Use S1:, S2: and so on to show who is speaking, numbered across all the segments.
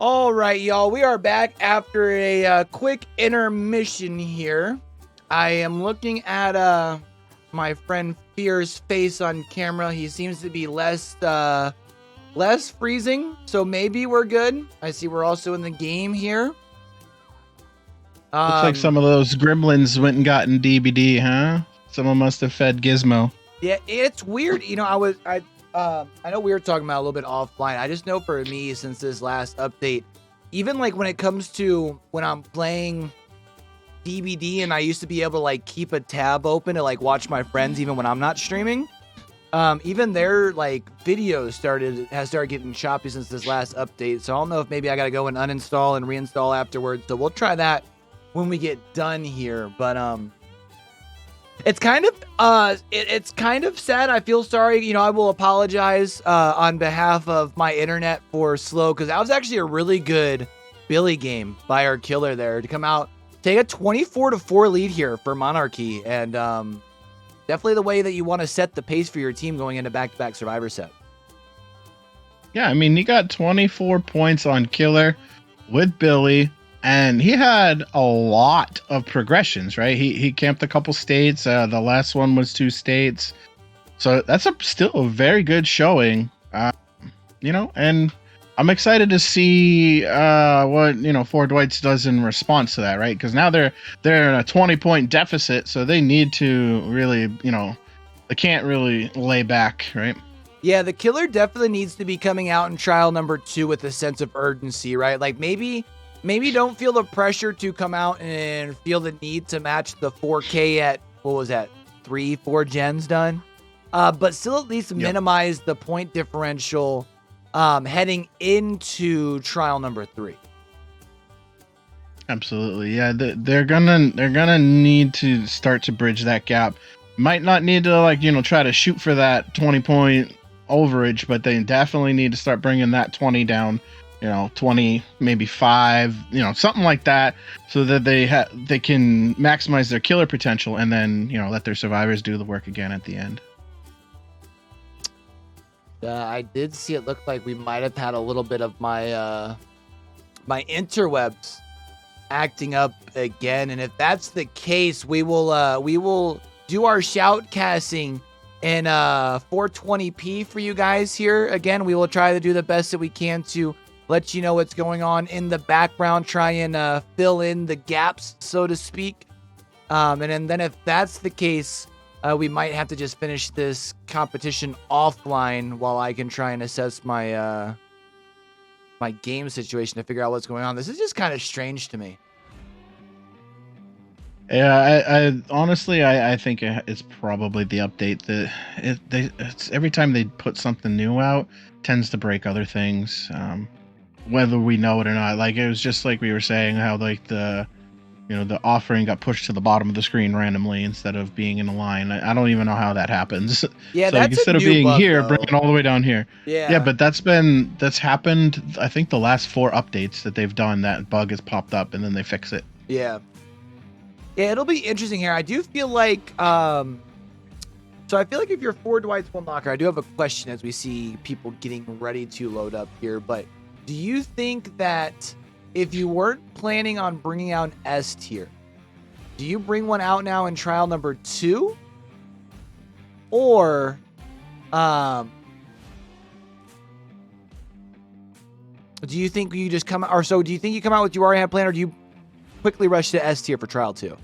S1: All right, y'all. We are back after a quick intermission here. I am looking at my friend Fear's face on camera. He seems to be less freezing, so maybe we're good. I see we're also in the game here.
S2: Looks like some of those gremlins went and gotten DBD, huh? Someone must have fed Gizmo.
S1: Yeah, it's weird. You know, I know we were talking about a little bit offline. I just know for me, since this last update, even like when it comes to when I'm playing DBD and I used to be able to like keep a tab open to like watch my friends even when I'm not streaming. Even their like videos has started getting choppy since this last update. So I don't know if maybe I gotta go and uninstall and reinstall afterwards. So we'll try that when we get done here. But it's kind of sad. I feel sorry. You know, I will apologize on behalf of my internet for slow, because that was actually a really good Billy game by our killer there to come out, take a 24-4 lead here for Monarchy, and definitely the way that you want to set the pace for your team going into back-to-back Survivor set.
S2: Yeah, I mean, he got 24 points on killer with Billy. And he had a lot of progressions, right? He camped a couple states. The last one was 2 states. So that's still a very good showing, you know, and I'm excited to see what, you know, Four Dwights does in response to that, right? Because now they're in a 20-point deficit, so they need to really, you know, they can't really lay back, right?
S1: Yeah, the killer definitely needs to be coming out in trial number 2 with a sense of urgency, right? Like maybe don't feel the pressure to come out and feel the need to match the 4K at, what was that, 3-4 gens done? But still at least minimize the point differential heading into trial number 3.
S2: Absolutely. Yeah, they're gonna need to start to bridge that gap. Might not need to, like, you know, try to shoot for that 20-point overage, but they definitely need to start bringing that 20 down. You know, 20, maybe 5, you know, something like that, so that they can maximize their killer potential, and then, you know, let their survivors do the work again at the end.
S1: I did see it looked like we might have had a little bit of my my interwebs acting up again, and if that's the case, we will do our shoutcasting in 420p for you guys here. Again, we will try to do the best that we can to let you know what's going on in the background, try and fill in the gaps, so to speak. And then if that's the case, we might have to just finish this competition offline while I can try and assess my my game situation to figure out what's going on. This is just kind of strange to me.
S2: Yeah, I honestly, I think it's probably the update that it's every time they put something new out, tends to break other things. Whether we know it or not. Like, it was just like we were saying, how like the offering got pushed to the bottom of the screen randomly instead of being in a line. I don't even know how that happens.
S1: Yeah,
S2: so
S1: that's
S2: instead
S1: a
S2: of
S1: new
S2: being
S1: bug,
S2: here,
S1: though.
S2: bring it all the way down here.
S1: Yeah,
S2: but that's happened. I think the last 4 updates that they've done, that bug has popped up and then they fix it.
S1: Yeah, it'll be interesting here. I do feel like so I feel like if you're Four Dwights One Locker, I do have a question as we see people getting ready to load up here, but do you think that if you weren't planning on bringing out an S tier, do you bring one out now in trial number 2? Or do you think you just come, or so do you think you come out with you already have planned, or do you quickly rush to S tier for trial 2?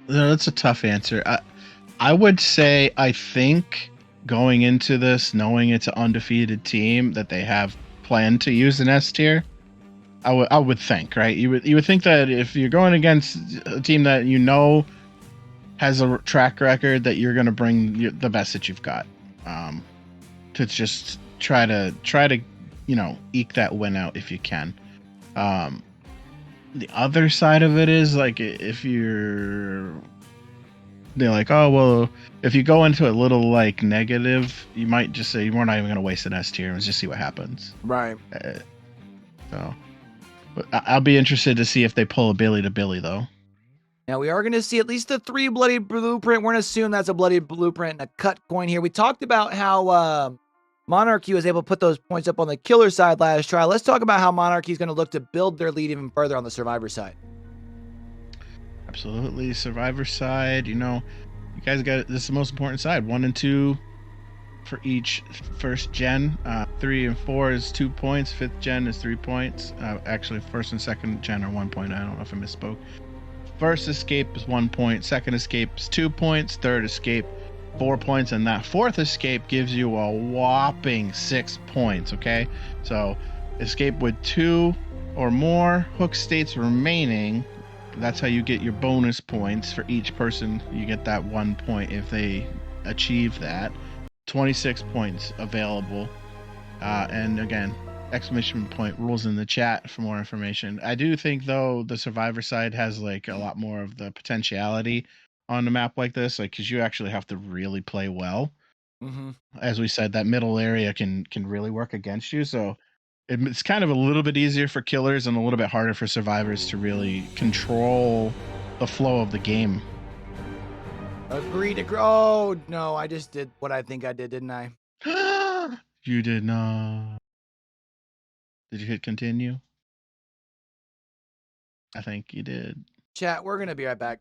S2: That's a tough answer. I would say, I think going into this, knowing it's an undefeated team, that they have planned to use an S tier. I would think, right? You would think that if you're going against a team that you know has a track record, that you're going to bring the best that you've got, to just try to you know, eke that win out if you can. The other side of it is, like, if they're like, oh, well, if you go into a little, like, negative, you might just say, we're not even going to waste an S tier, let's just see what happens.
S1: Right.
S2: So, but I'll be interested to see if they pull a Billy to Billy, though.
S1: Now, we are going to see at least a 3 bloody blueprint. We're going to assume that's a bloody blueprint and a cut coin here. We talked about how Monarchy was able to put those points up on the killer side last try. Let's talk about how Monarchy is going to look to build their lead even further on the survivor side.
S2: Absolutely. Survivor side, you guys got this is the most important side. 1 and 2 for each first gen. 3 and 4 is 2 points. 5th gen is 3 points. Actually, first and second gen are 1 point. I don't know if I misspoke. First escape is 1 point. Second escape is 2 points. Third escape, 4 points. And that fourth escape gives you a whopping 6 points, okay? So escape with 2 or more hook states remaining. That's how you get your bonus points for each person. You get that 1 point if they achieve that. 26 points available. And again, exclamation point rules in the chat for more information. I do think, though, the survivor side has like a lot more of the potentiality on a map like this, like because you actually have to really play well.
S1: Mm-hmm.
S2: As we said, that middle area can really work against you. So it's kind of a little bit easier for killers and a little bit harder for survivors to really control the flow of the game.
S1: Agreed. Oh, no, I just did what I think I did, didn't I?
S2: You did not. Did you hit continue? I think you did.
S1: Chat, we're going to be right back.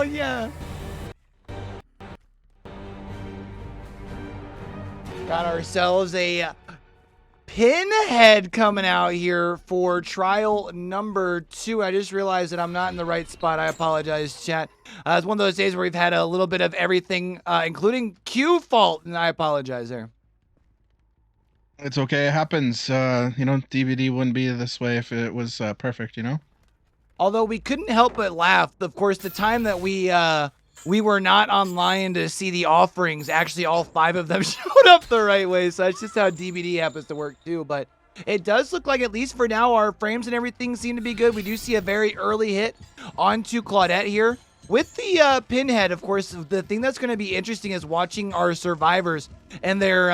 S1: Yeah. Got ourselves a pinhead coming out here for trial number 2. I just realized that I'm not in the right spot. I apologize, chat. It's one of those days where we've had a little bit of everything, including Q fault, and I apologize there.
S2: It's okay. It happens. DVD wouldn't be this way if it was perfect,
S1: Although we couldn't help but laugh. Of course, the time that we were not online to see the offerings, actually all 5 of them showed up the right way. So that's just how DBD happens to work too. But it does look like, at least for now, our frames and everything seem to be good. We do see a very early hit onto Claudette here. With the pinhead, of course, the thing that's going to be interesting is watching our survivors and their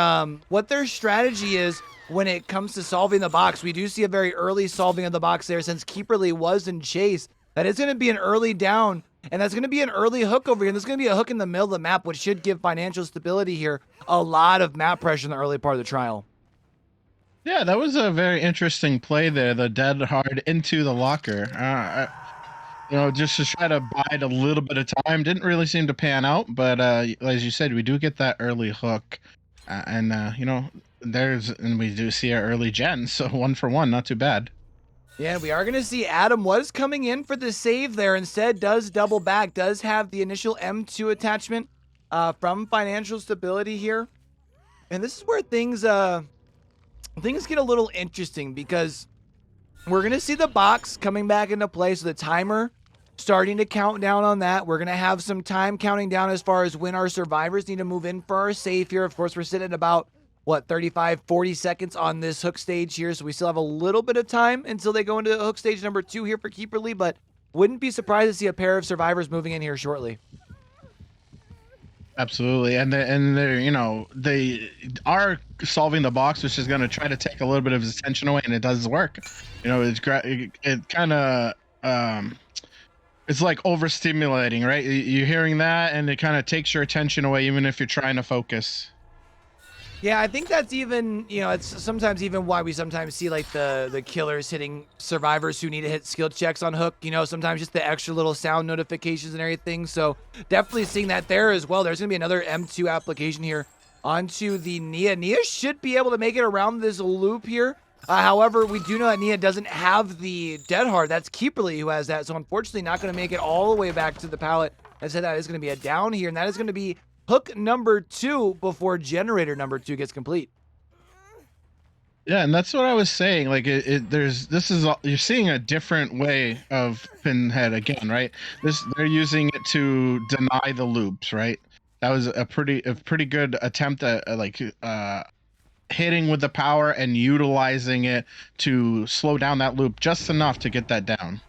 S1: what their strategy is when it comes to solving the box. We do see a very early solving of the box there, since Keeperly was in chase. That is going to be an early down, and that's going to be an early hook over here. And there's going to be a hook in the middle of the map, which should give financial stability here a lot of map pressure in the early part of the trial.
S2: Yeah, that was a very interesting play there. The dead hard into the locker. Just to try to bide a little bit of time. Didn't really seem to pan out, but as you said, we do get that early hook, and we do see our early gen, so 1 for 1, not too bad.
S1: Yeah, we are going to see Adam was coming in for the save there. Instead, does double back, does have the initial M2 attachment from financial stability here. And this is where things get a little interesting, because we're going to see the box coming back into play. So the timer starting to count down on that. We're going to have some time counting down as far as when our survivors need to move in for our save here. Of course, we're sitting at about, 35, 40 seconds on this hook stage here. So we still have a little bit of time until they go into hook stage number 2 here for Keeperly, but wouldn't be surprised to see a pair of survivors moving in here shortly.
S2: Absolutely, and they are solving the box, which is going to try to take a little bit of his attention away, and it does work. It kind of it's like overstimulating, right? You're hearing that, and it kind of takes your attention away, even if you're trying to focus.
S1: Yeah, I think that's even, it's sometimes even why we sometimes see like the killers hitting survivors who need to hit skill checks on hook, sometimes just the extra little sound notifications and everything. So definitely seeing that there as well. There's going to be another M2 application here onto the Nia. Nia should be able to make it around this loop here. However, we do know that Nia doesn't have the dead hard. That's Keeperly who has that. So unfortunately not going to make it all the way back to the pallet. I said that is going to be a down here, and that is going to be hook number 2 before generator number 2 gets complete.
S2: Yeah, and that's what I was saying. Like, you're seeing a different way of Pinhead again, right? They're using it to deny the loops, right? That was a pretty good attempt at hitting with the power and utilizing it to slow down that loop just enough to get that down.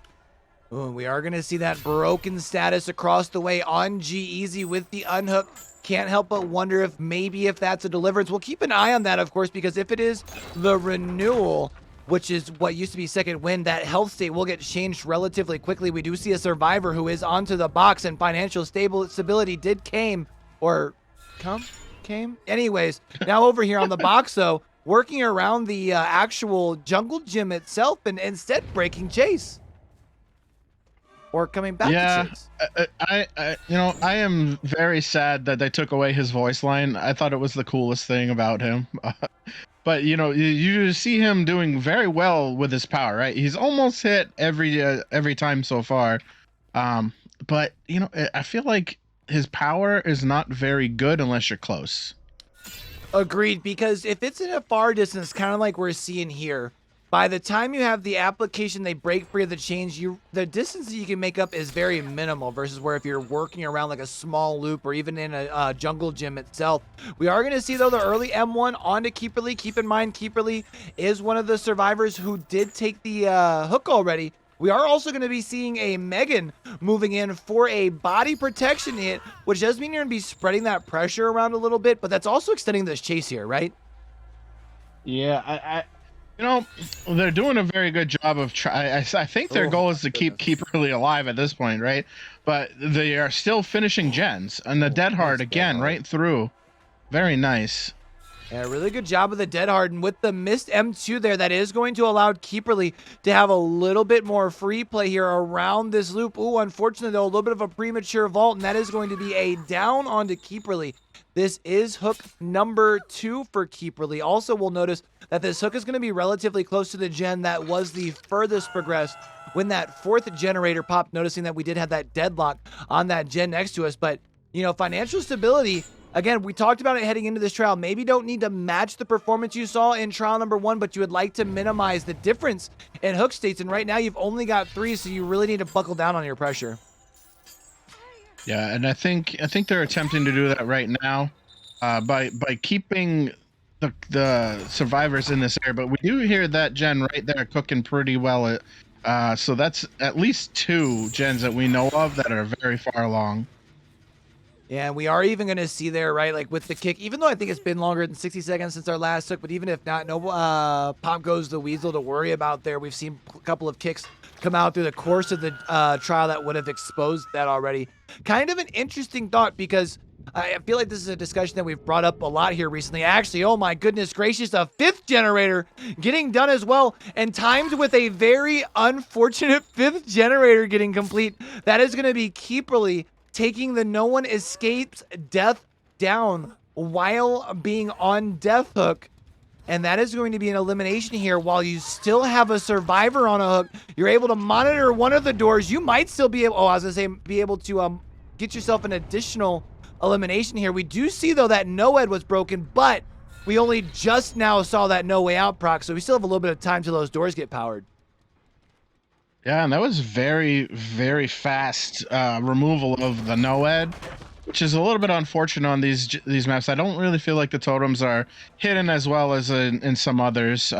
S1: Ooh, we are going to see that broken status across the way on G-Eazy with the unhook. Can't help but wonder if that's a deliverance. We'll keep an eye on that, of course, because if it is the renewal, which is what used to be second wind, that health state will get changed relatively quickly. We do see a survivor who is onto the box, and financial stability did came. Anyways, now over here on the box, though, working around the actual jungle gym itself and instead breaking chase. Or coming back to chase.
S2: I am very sad that they took away his voice line. I thought it was the coolest thing about him. But you see him doing very well with his power, right? He's almost hit every time so far. But I feel like his power is not very good unless you're close.
S1: Agreed, because if it's in a far distance, kind of like we're seeing here, by the time you have the application, they break free of the chains, the distance that you can make up is very minimal versus where if you're working around like a small loop or even in a jungle gym itself. We are going to see, though, the early M1 onto Keeperly. Keep in mind, Keeperly is one of the survivors who did take the hook already. We are also going to be seeing a Megan moving in for a body protection hit, which does mean you're going to be spreading that pressure around a little bit, but that's also extending this chase here, right?
S2: Yeah, they're doing a very good job of I think their goal is to keep Keeperly alive at this point, right? But they are still finishing gens, and the dead hard again right through. Very nice.
S1: And a really good job of the Dead Harden with the missed M2 there. That is going to allow Keeperly to have a little bit more free play here around this loop. Ooh, unfortunately, though, a little bit of a premature vault, and that is going to be a down onto Keeperly. This is hook number 2 for Keeperly. Also, we'll notice that this hook is going to be relatively close to the gen that was the furthest progressed when that 4th generator popped, noticing that we did have that deadlock on that gen next to us. But, you know, financial stability, again, we talked about it heading into this trial. Maybe don't need to match the performance you saw in trial number 1, but you would like to minimize the difference in hook states. And right now you've only got 3, so you really need to buckle down on your pressure.
S2: Yeah, and I think they're attempting to do that right now by keeping the survivors in this area. But we do hear that gen right there cooking pretty well. So that's at least 2 gens that we know of that are very far along.
S1: Yeah, and we are even going to see there, right, like with the kick, even though I think it's been longer than 60 seconds since our last hook, but even if not, no Pop Goes the Weasel to worry about there. We've seen a couple of kicks come out through the course of the trial that would have exposed that already. Kind of an interesting thought, because I feel like this is a discussion that we've brought up a lot here recently. Actually, oh my goodness gracious, a 5th generator getting done as well, and timed with a very unfortunate 5th generator getting complete. That is going to be Keeperly taking the No One Escapes death down while being on death hook. And that is going to be an elimination here. While you still have a survivor on a hook, you're able to monitor one of the doors. You might still be able, I was gonna say, be able to get yourself an additional elimination here. We do see, though, that NOED was broken, but we only just now saw that No Way Out proc, so we still have a little bit of time till those doors get powered.
S2: Yeah, and that was very, very fast removal of the NOED, which is a little bit unfortunate on these maps. I don't really feel like the totems are hidden as well as in some others.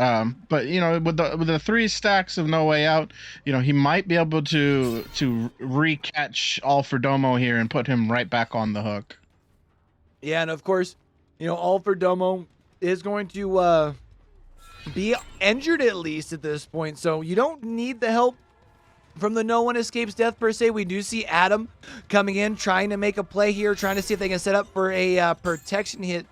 S2: But you know, with the 3 stacks of No Way Out, you know, he might be able to recatch Alfredomo here and put him right back on the hook.
S1: Yeah, and of course, you know, Alfredomo is going to be injured at least at this point, so you don't need the help from the No One Escapes death per se. We do see Adam coming in, trying to make a play here, trying to see if they can set up for a protection hit.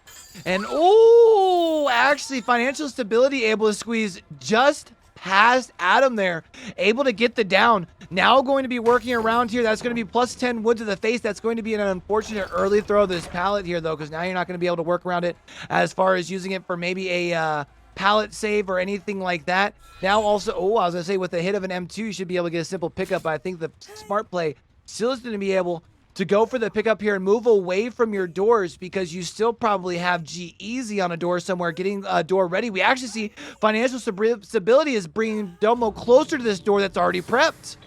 S1: And oh, actually, financial stability able to squeeze just past Adam there, able to get the down. Now going to be working around here. That's going to be plus 10 wood to the face. That's going to be an unfortunate early throw of this pallet here, though, because now you're not going to be able to work around it as far as using it for maybe a pallet save or anything like that. Now also, I was going to say, with the hit of an M2, you should be able to get a simple pickup, but I think the smart play still is going to be able to go for the pickup here and move away from your doors, because you still probably have G-Easy on a door somewhere getting a door ready. We actually see financial stability is bringing Domo closer to this door that's already prepped.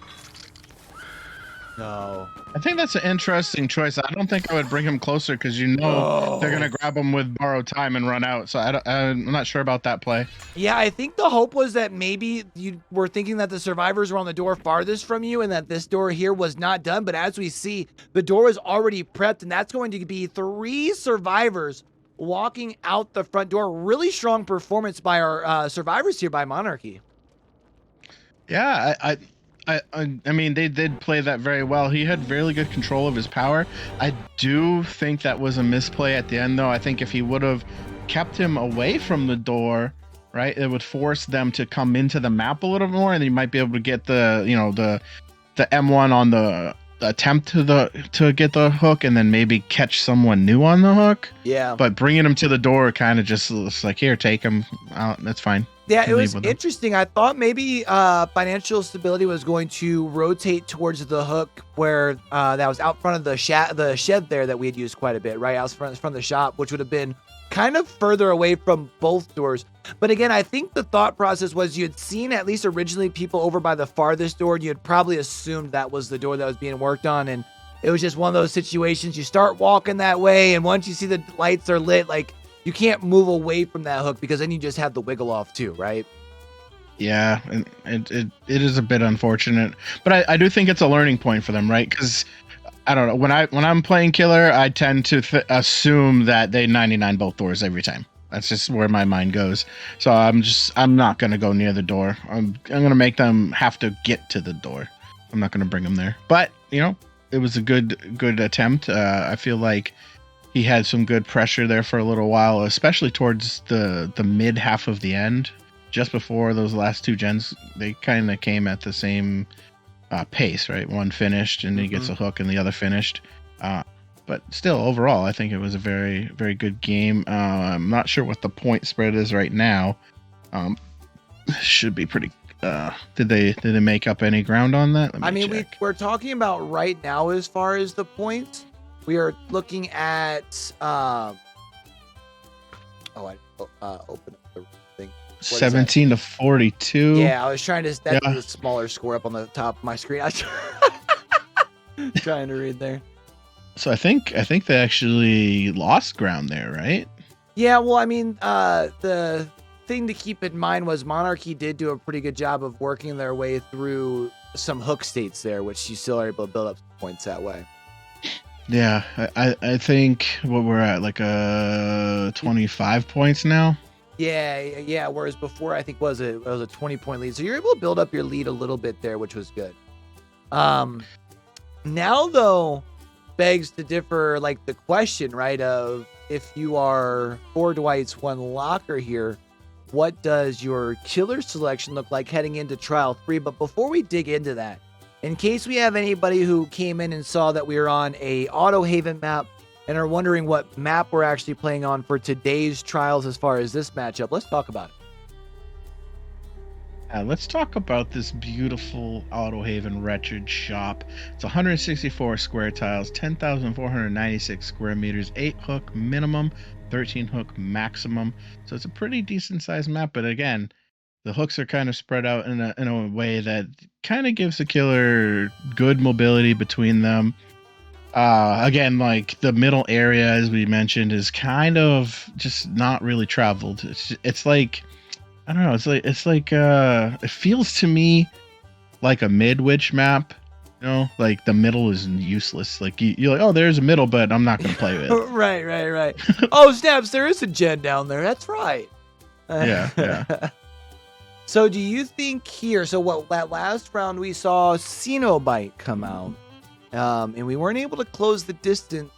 S1: No.
S2: I think that's an interesting choice. I don't think I would bring him closer, because you know they're going to grab him with borrowed time and run out. So I'm not sure about that play.
S1: Yeah, I think the hope was that maybe you were thinking that the survivors were on the door farthest from you and that this door here was not done. But as we see, the door is already prepped, and that's going to be 3 survivors walking out the front door. Really strong performance by our survivors here by Monarchy.
S2: Yeah, I mean, they did play that very well. He had really good control of his power. I do think that was a misplay at the end, though. I think if he would have kept him away from the door, right, it would force them to come into the map a little more, and you might be able to get the, you know, the M1 on the attempt to get the hook, and then maybe catch someone new on the hook.
S1: Yeah.
S2: But bringing him to the door kind of just looks like, here, take him out. That's fine.
S1: Yeah, it was interesting. I thought maybe financial stability was going to rotate towards the hook where that was out front of the shed there that we had used quite a bit, right? Out front of the shop, which would have been kind of further away from both doors. But again, I think the thought process was you had seen at least originally people over by the farthest door, and you had probably assumed that was the door that was being worked on. And it was just one of those situations. You start walking that way, and once you see the lights are lit, like, you can't move away from that hook, because then you just have the wiggle off too, right?
S2: Yeah, and it is a bit unfortunate, but I do think it's a learning point for them, right? Because I don't know, when I'm playing killer, I tend to assume that they 99 both doors every time. That's just where my mind goes. So I'm not gonna go near the door. I'm gonna make them have to get to the door. I'm not gonna bring them there. But you know, it was a good attempt. I feel like he had some good pressure there for a little while, especially towards the mid half of the end. Just before those last two gens, they kind of came at the same pace, right? One finished and he gets a hook and the other finished. But still, overall, I think it was a very, very good game. I'm not sure what the point spread is right now. Should be pretty. Did they make up any ground on that?
S1: I mean, we're talking about right now as far as the points. We are looking at. I open up the thing.
S2: 17 to 42.
S1: Yeah, I was trying to. That's a smaller score up on the top of my screen. I was trying to read there.
S2: So I think they actually lost ground there, right?
S1: Yeah, well, I mean, the thing to keep in mind was Monarchy did do a pretty good job of working their way through some hook states there, which you still are able to build up points that way.
S2: Yeah, I think what we're at, like 25 points now.
S1: Yeah. Whereas before, I think it was a 20-point lead, so you're able to build up your lead a little bit there, which was good. Now though, begs to differ, like the question, right, of if you are 4 Dwights, 1 Locker here, what does your killer selection look like heading into Trial 3? But before we dig into that, in case we have anybody who came in and saw that we are on a Auto Haven map and are wondering what map we're actually playing on for today's trials as far as this matchup, let's talk about it.
S2: Let's talk about this beautiful Auto Haven Wretched shop. It's 164 square tiles, 10,496 square meters, 8 hook minimum, 13 hook maximum. So it's a pretty decent sized map, but again, the hooks are kind of spread out in a way that kind of gives the killer good mobility between them. Again, like the middle area, as we mentioned, is kind of just not really traveled. It's like, I don't know. It's like it feels to me like a mid-witch map. You know, like the middle is useless. Like you're like, oh, there's a middle, but I'm not gonna play with it.
S1: Right. Oh, snaps! There is a gen down there. That's right.
S2: Yeah.
S1: So, do you think here? So, that last round we saw Cenobite come out, and we weren't able to close the distance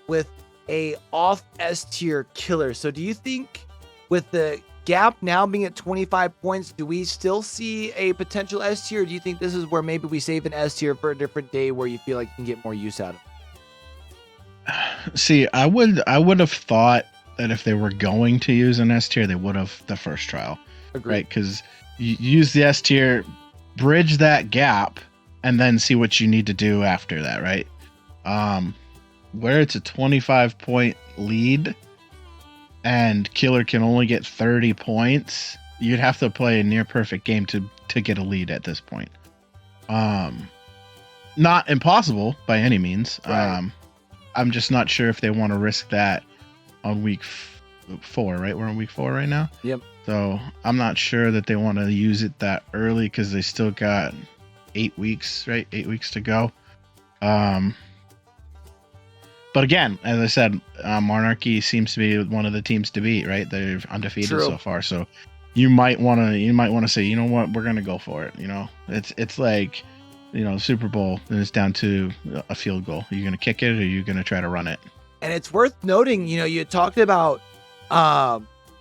S1: with a off S tier killer. So, do you think, with the gap now being at 25 points, do we still see a potential S tier? Or do you think this is where maybe we save an S tier for a different day where you feel like you can get more use out of
S2: it? See, I would have thought that if they were going to use an S tier, they would have the first trial. Agreed. Right? Because you use the S tier, bridge that gap, and then see what you need to do after that, right? Where it's a 25 point lead and killer can only get 30 points, you'd have to play a near perfect game to get a lead at this point. Not impossible by any means. Right. I'm just not sure if they want to risk that on week 4, right? We're on week 4 right now.
S1: Yep.
S2: So I'm not sure that they want to use it that early because they still got 8 weeks, right? 8 weeks to go. But again, as I said, Monarchy seems to be one of the teams to beat, right? They're undefeated so far. So you might want to say, you know what, we're gonna go for it. You know, it's like, you know, Super Bowl and it's down to a field goal. Are you gonna kick it or are you gonna try to run it?
S1: And it's worth noting, you know, you talked about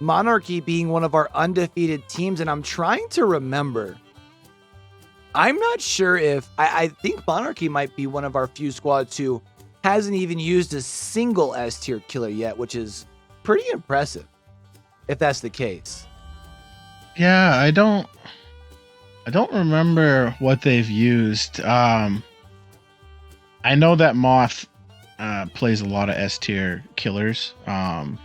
S1: Monarchy being one of our undefeated teams, and I'm trying to remember. I'm not sure if I think Monarchy might be one of our few squads who hasn't even used a single S tier killer yet, which is pretty impressive if that's the case.
S2: Yeah, I don't remember what they've used. I know that Moth plays a lot of S tier killers. I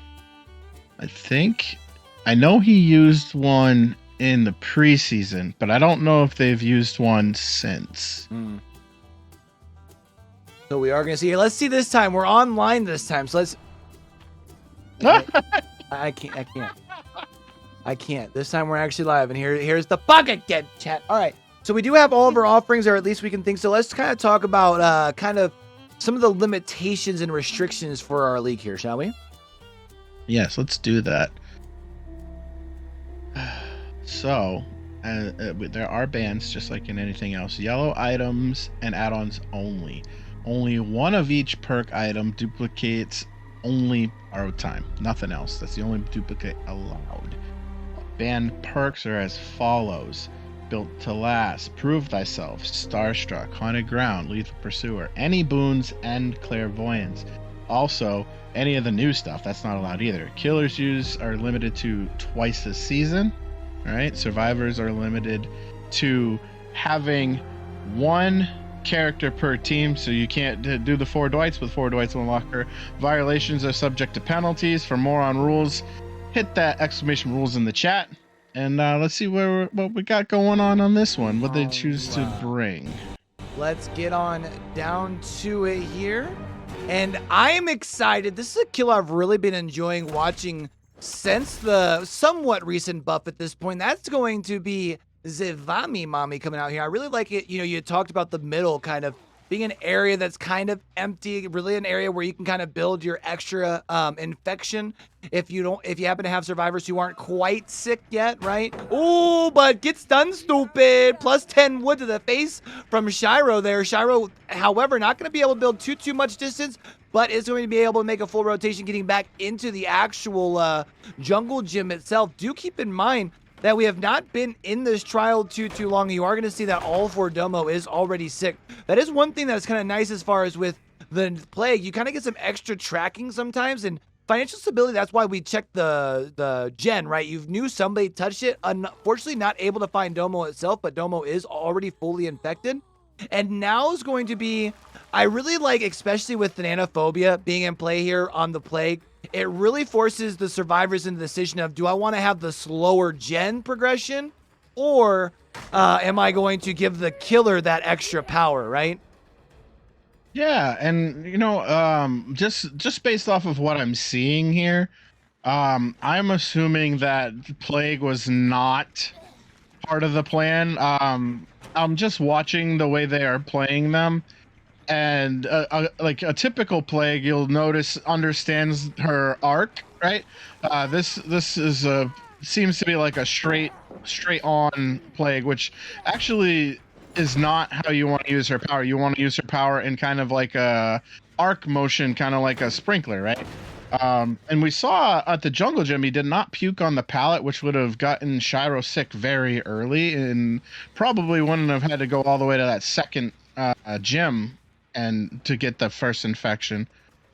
S2: know he used one in the preseason, but I don't know if they've used one since.
S1: So we are going to see here. Let's see this time. We're online this time. So let's. I can't. This time we're actually live. And here's the bucket get chat. All right. So we do have all of our offerings, or at least we can think. So let's kind of talk about kind of some of the limitations and restrictions for our league here, shall we?
S2: Yes, let's do that. So, there are bans, just like in anything else. Yellow items and add-ons only. Only one of each perk item duplicates only borrowed time. Nothing else. That's the only duplicate allowed. Banned perks are as follows: Built to Last, Prove Thyself, Starstruck, Haunted Ground, Lethal Pursuer, any boons, and Clairvoyance. Also, any of the new stuff, that's not allowed either. Killers use are limited to twice a season. Alright, survivors are limited to having one character per team, so you can't do the 4 Dwights with 4 Dwights in the locker. Violations are subject to penalties. For more on rules, hit that exclamation rules in the chat, and let's see what we got going on this one. What they choose to bring.
S1: Let's get on down to it here. And I'm excited. This is a kill I've really been enjoying watching since the somewhat recent buff at this point. That's going to be Zivami Mommy coming out here. I really like it. You know, you talked about the middle kind of being an area that's kind of empty, really an area where you can kind of build your extra infection if you happen to have survivors who aren't quite sick yet, right? Oh, but gets done, stupid. Plus 10 wood to the face from Shiro there. Shiro, however, not going to be able to build too much distance, but is going to be able to make a full rotation getting back into the actual jungle gym itself. Do keep in mind that we have not been in this trial too long. You are going to see that all 4 Domo is already sick. That is one thing that's kind of nice as far as with the plague. You kind of get some extra tracking sometimes, and financial stability, that's why we checked the gen, right? You knew somebody touched it. Unfortunately, not able to find Domo itself, but Domo is already fully infected. And now is going to be, I really like, especially with the Nanophobia being in play here on the plague, it really forces the survivors into the decision of, do I want to have the slower gen progression, or am I going to give the killer that extra power, right?
S2: Yeah, and you know, just based off of what I'm seeing here, I'm assuming that plague was not part of the plan. I'm just watching the way they are playing them, and like a typical plague, you'll notice understands her arc, right? This is seems to be like a straight on plague, which actually is not how you want to use her power. You want to use her power in kind of like a arc motion, kind of like a sprinkler, right? And we saw at the jungle gym, he did not puke on the pallet, which would have gotten Shiro sick very early, and probably wouldn't have had to go all the way to that second gym and to get the first infection.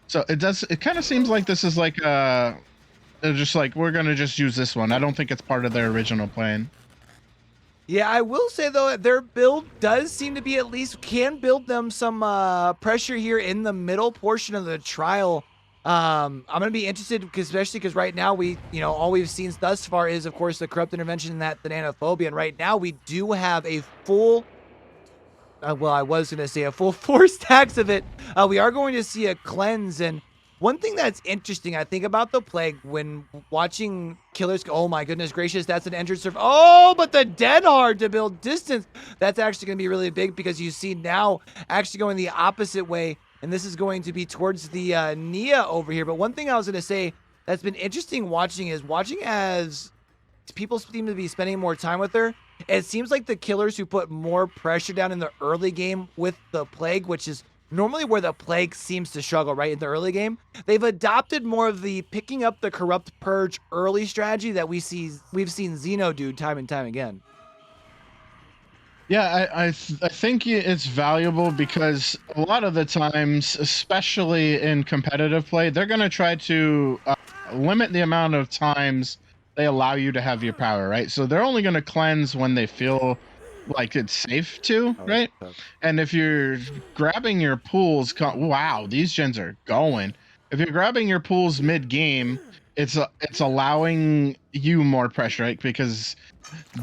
S2: So it kind of seems like this is like they're just like, we're gonna just use this one. I don't think it's part of their original plan.
S1: Yeah, I will say though, their build does seem to be, at least can build them some pressure here in the middle portion of the trial. I'm gonna be interested, especially because right now all we've seen thus far is, of course, the corrupt intervention and that the Nanophobia, and right now we do have a full. Well, I was going to say a full 4 stacks of it. We are going to see a cleanse. And one thing that's interesting, I think, about the plague when watching killers go, oh my goodness gracious, that's an entered surf. Oh, but the dead hard to build distance. That's actually going to be really big, because you see now actually going the opposite way. And this is going to be towards the Nia over here. But one thing I was going to say that's been interesting watching as people seem to be spending more time with her. It seems like the killers who put more pressure down in the early game with the plague, which is normally where the plague seems to struggle, right? In the early game, they've adopted more of the picking up the corrupt purge early strategy that we've seen Xeno do time and time again.
S2: Yeah, I think it's valuable because a lot of the times, especially in competitive play, they're going to try to limit the amount of times they allow you to have your power, right? So they're only going to cleanse when they feel like it's safe to, right? And if you're grabbing your pools, wow, these gens are going. If you're grabbing your pools mid-game, it's allowing you more pressure, right? Because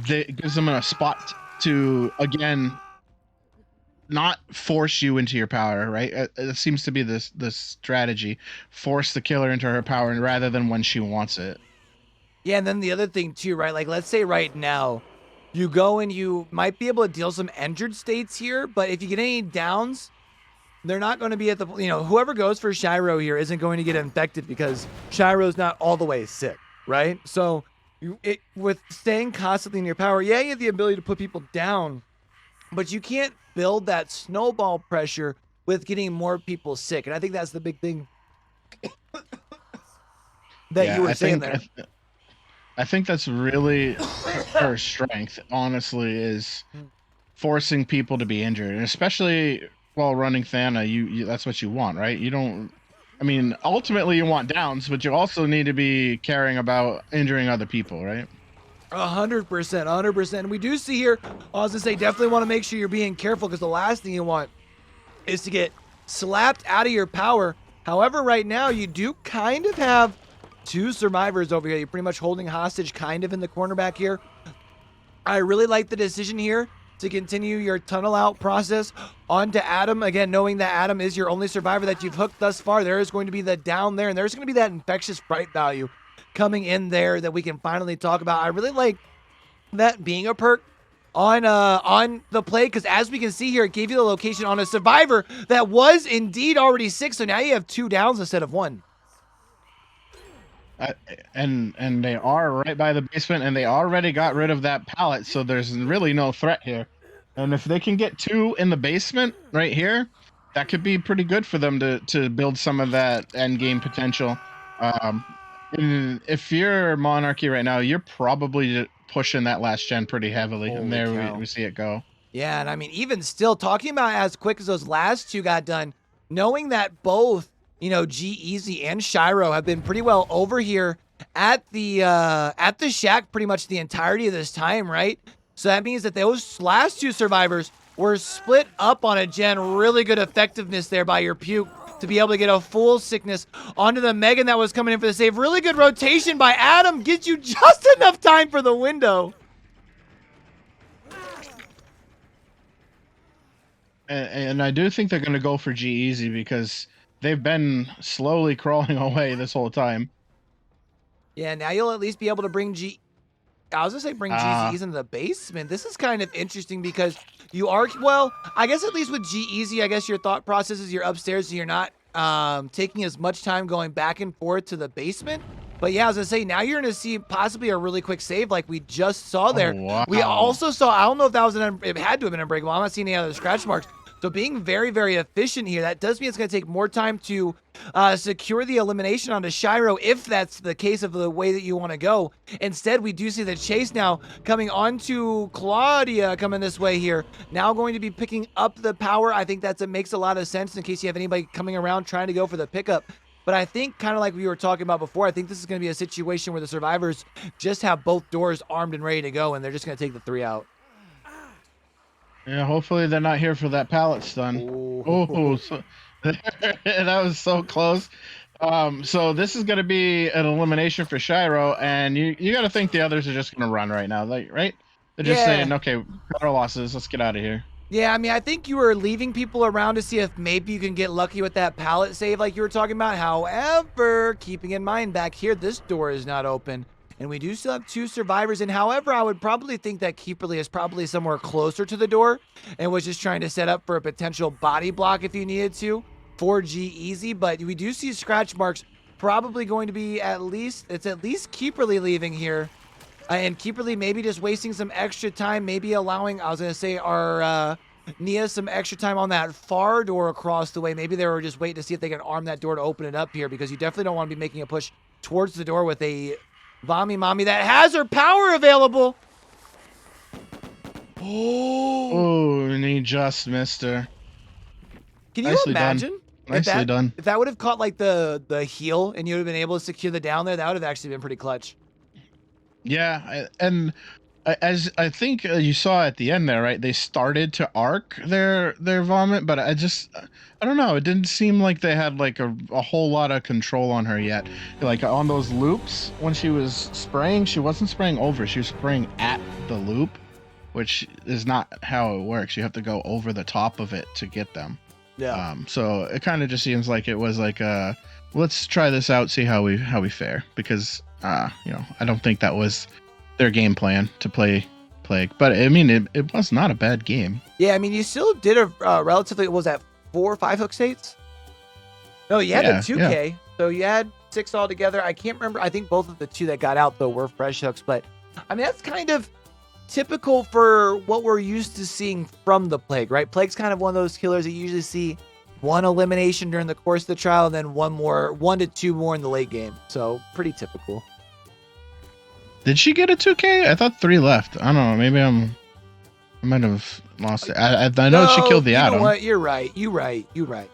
S2: it gives them a spot to, again, not force you into your power, right? It seems to be this strategy. Force the killer into her power rather than when she wants it.
S1: Yeah, and then the other thing too, right? Like, let's say right now, you go and you might be able to deal some injured states here, but if you get any downs, they're not going to be at the, whoever goes for Shiro here isn't going to get infected because Shiro's not all the way sick, right? So with staying constantly in your power, yeah, you have the ability to put people down, but you can't build that snowball pressure with getting more people sick. And I think that's the big thing that you were saying there.
S2: I think that's really her strength, honestly, is forcing people to be injured, and especially while running Thana, you that's what you want, right? You don't. I mean, ultimately, you want downs, but you also need to be caring about injuring other people, right?
S1: 100%, 100%. We do see here, I was gonna say, definitely want to make sure you're being careful because the last thing you want is to get slapped out of your power. However, right now, you do kind of have two survivors over here. You're pretty much holding hostage kind of in the corner back here. I really like the decision here to continue your tunnel out process onto Adam. Again, knowing that Adam is your only survivor that you've hooked thus far, there is going to be the down there, and there's going to be that infectious fright value coming in there that we can finally talk about. I really like that being a perk on the play, because as we can see here, it gave you the location on a survivor that was indeed already sick. So now you have 2 downs instead of 1.
S2: And they are right by the basement, and they already got rid of that pallet, so there's really no threat here. And if they can get 2 in the basement right here, that could be pretty good for them to build some of that end game potential. And if you're Monarchy right now, you're probably pushing that last gen pretty heavily.
S1: Holy
S2: and there
S1: cow.
S2: we see it go.
S1: Yeah, and I mean, even still, talking about as quick as those last 2 got done, knowing that both, G-Eazy and Shiro have been pretty well over here at the shack pretty much the entirety of this time, right? So that means that those last 2 survivors were split up on a gen. Really good effectiveness there by your puke to be able to get a full sickness onto the Megan that was coming in for the save. Really good rotation by Adam. Gets you just enough time for the window.
S2: And I do think they're going to go for G-Eazy because they've been slowly crawling away this whole time.
S1: Yeah, now you'll at least be able to bring I was gonna say bring G-Eazy into the basement. This is kind of interesting because you are, well, I guess at least with G-Eazy, I guess your thought process is you're upstairs, so you're not taking as much time going back and forth to the basement. But yeah, as I say, now you're gonna see possibly a really quick save like we just saw there.
S2: Oh, wow.
S1: We also saw, I don't know if that was it had to have been unbreakable. I'm not seeing any other scratch marks. So being very, very efficient here, that does mean it's going to take more time to secure the elimination onto Shiro, if that's the case of the way that you want to go. Instead, we do see the chase now coming onto Claudia coming this way here. Now going to be picking up the power. I think it makes a lot of sense in case you have anybody coming around trying to go for the pickup. But I think, kind of like we were talking about before, I think this is going to be a situation where the survivors just have both doors armed and ready to go, and they're just going to take the 3 out.
S2: Yeah, hopefully they're not here for that pallet stun. Oh, so, that was so close. So this is going to be an elimination for Shiro, and you got to think the others are just going to run right now, right? They're just saying, okay, cut our losses, let's get out of here.
S1: Yeah, I mean, I think you were leaving people around to see if maybe you can get lucky with that pallet save like you were talking about. However, keeping in mind back here, this door is not open. And we do still have 2 survivors. And however, I would probably think that Keeperly is probably somewhere closer to the door and was just trying to set up for a potential body block if you needed to for G-Eazy. But we do see scratch marks probably going to be at least Keeperly leaving here. And Keeperly maybe just wasting some extra time, maybe allowing, I was going to say, our Nia some extra time on that far door across the way. Maybe they were just waiting to see if they can arm that door to open it up here, because you definitely don't want to be making a push towards the door with a Vami Mommy that has her power available.
S2: Oh, and he just missed her.
S1: Can you imagine?
S2: Nicely done.
S1: If that would have caught like the heel and you would have been able to secure the down there, that would have actually been pretty clutch.
S2: Yeah, and as I think you saw at the end there, right? They started to arc their vomit, but I don't know. It didn't seem like they had like a whole lot of control on her yet. Like on those loops, when she was spraying, she wasn't spraying over. She was spraying at the loop, which is not how it works. You have to go over the top of it to get them.
S1: Yeah.
S2: So it kind of just seems like it was like let's try this out, see how we fare, because I don't think that was their game plan to play Plague. But I mean, it was not a bad game.
S1: Yeah, I mean, you still did a relatively, was that 4 or 5 hook states? No, you had the 2K. Yeah. So you had 6 altogether. I can't remember. I think both of the 2 that got out, though, were fresh hooks. But, I mean, that's kind of typical for what we're used to seeing from the Plague, right? Plague's kind of one of those killers that you usually see one elimination during the course of the trial, and then one to two more in the late game. So pretty typical.
S2: Did she get a 2K? I thought 3 left. I don't know. Maybe I might have lost it. I know she killed the Atom.
S1: You know what? You're right.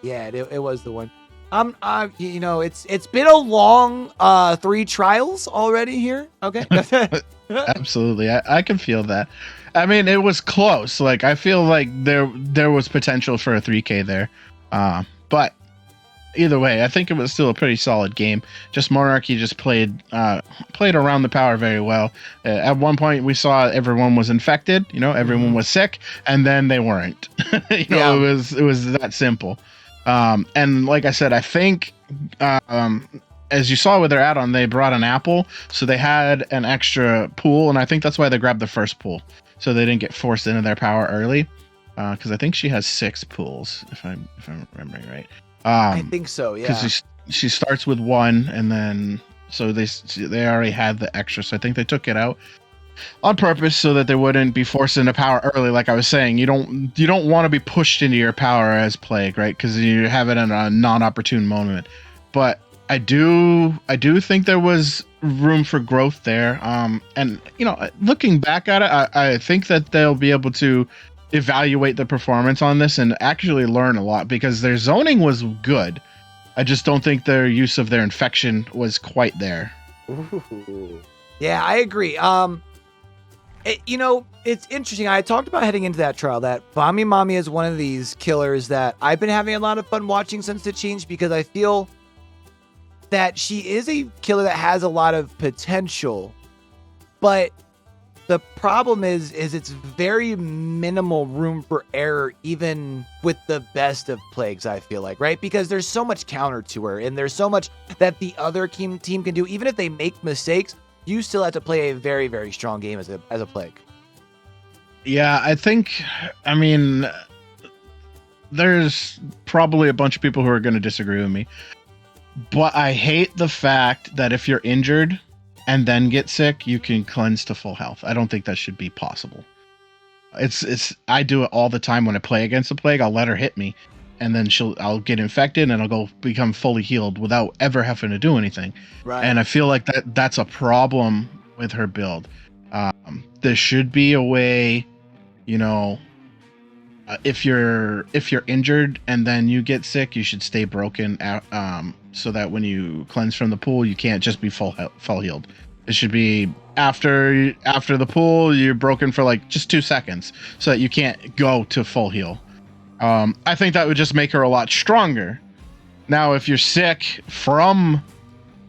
S1: Yeah, it was the one. It's been a long 3 trials already here. Okay.
S2: Absolutely. I can feel that. I mean, it was close. Like, I feel like there was potential for a 3K there. But either way, I think it was still a pretty solid game. Just Monarchy just played around the power very well. At one point, we saw everyone was infected. Everyone was sick, and then they weren't. It was that simple. And like I said, I think as you saw with their add-on, they brought an apple, so they had an extra pool, and I think that's why they grabbed the first pool, so they didn't get forced into their power early. Because I think she has 6 pools, if I'm remembering right.
S1: I think so, yeah.
S2: Because she starts with 1, and then so they already had the extra, so I think they took it out on purpose so that they wouldn't be forced into power early. Like I was saying, you don't want to be pushed into your power as Plague, right? Because you have it in a non-opportune moment. But I do think there was room for growth there. And looking back at it, I think that they'll be able to evaluate the performance on this and actually learn a lot, because their zoning was good. I just don't think their use of their infection was quite there.
S1: Ooh. Yeah, I agree. It's interesting. I talked about heading into that trial that Vami Mami is one of these killers that I've been having a lot of fun watching since the change, because I feel that she is a killer that has a lot of potential, but the problem is it's very minimal room for error, even with the best of Plagues, I feel like, right? Because there's so much counter to her, and there's so much that the other team can do. Even if they make mistakes, you still have to play a very, very strong game as a Plague.
S2: Yeah, I mean, there's probably a bunch of people who are going to disagree with me, but I hate the fact that if you're injured and then get sick, you can cleanse to full health. I don't think that should be possible. I do it all the time when I play against a Plague. I'll let her hit me, and then I'll get infected, and I'll go become fully healed without ever having to do anything.
S1: Right.
S2: And I feel like that's a problem with her build. There should be a way, if you're injured and then you get sick, you should stay broken out, so that when you cleanse from the pool, you can't just be full healed. It should be after the pool, you're broken for like just 2 seconds, so that you can't go to full heal. I think that would just make her a lot stronger. Now, if you're sick from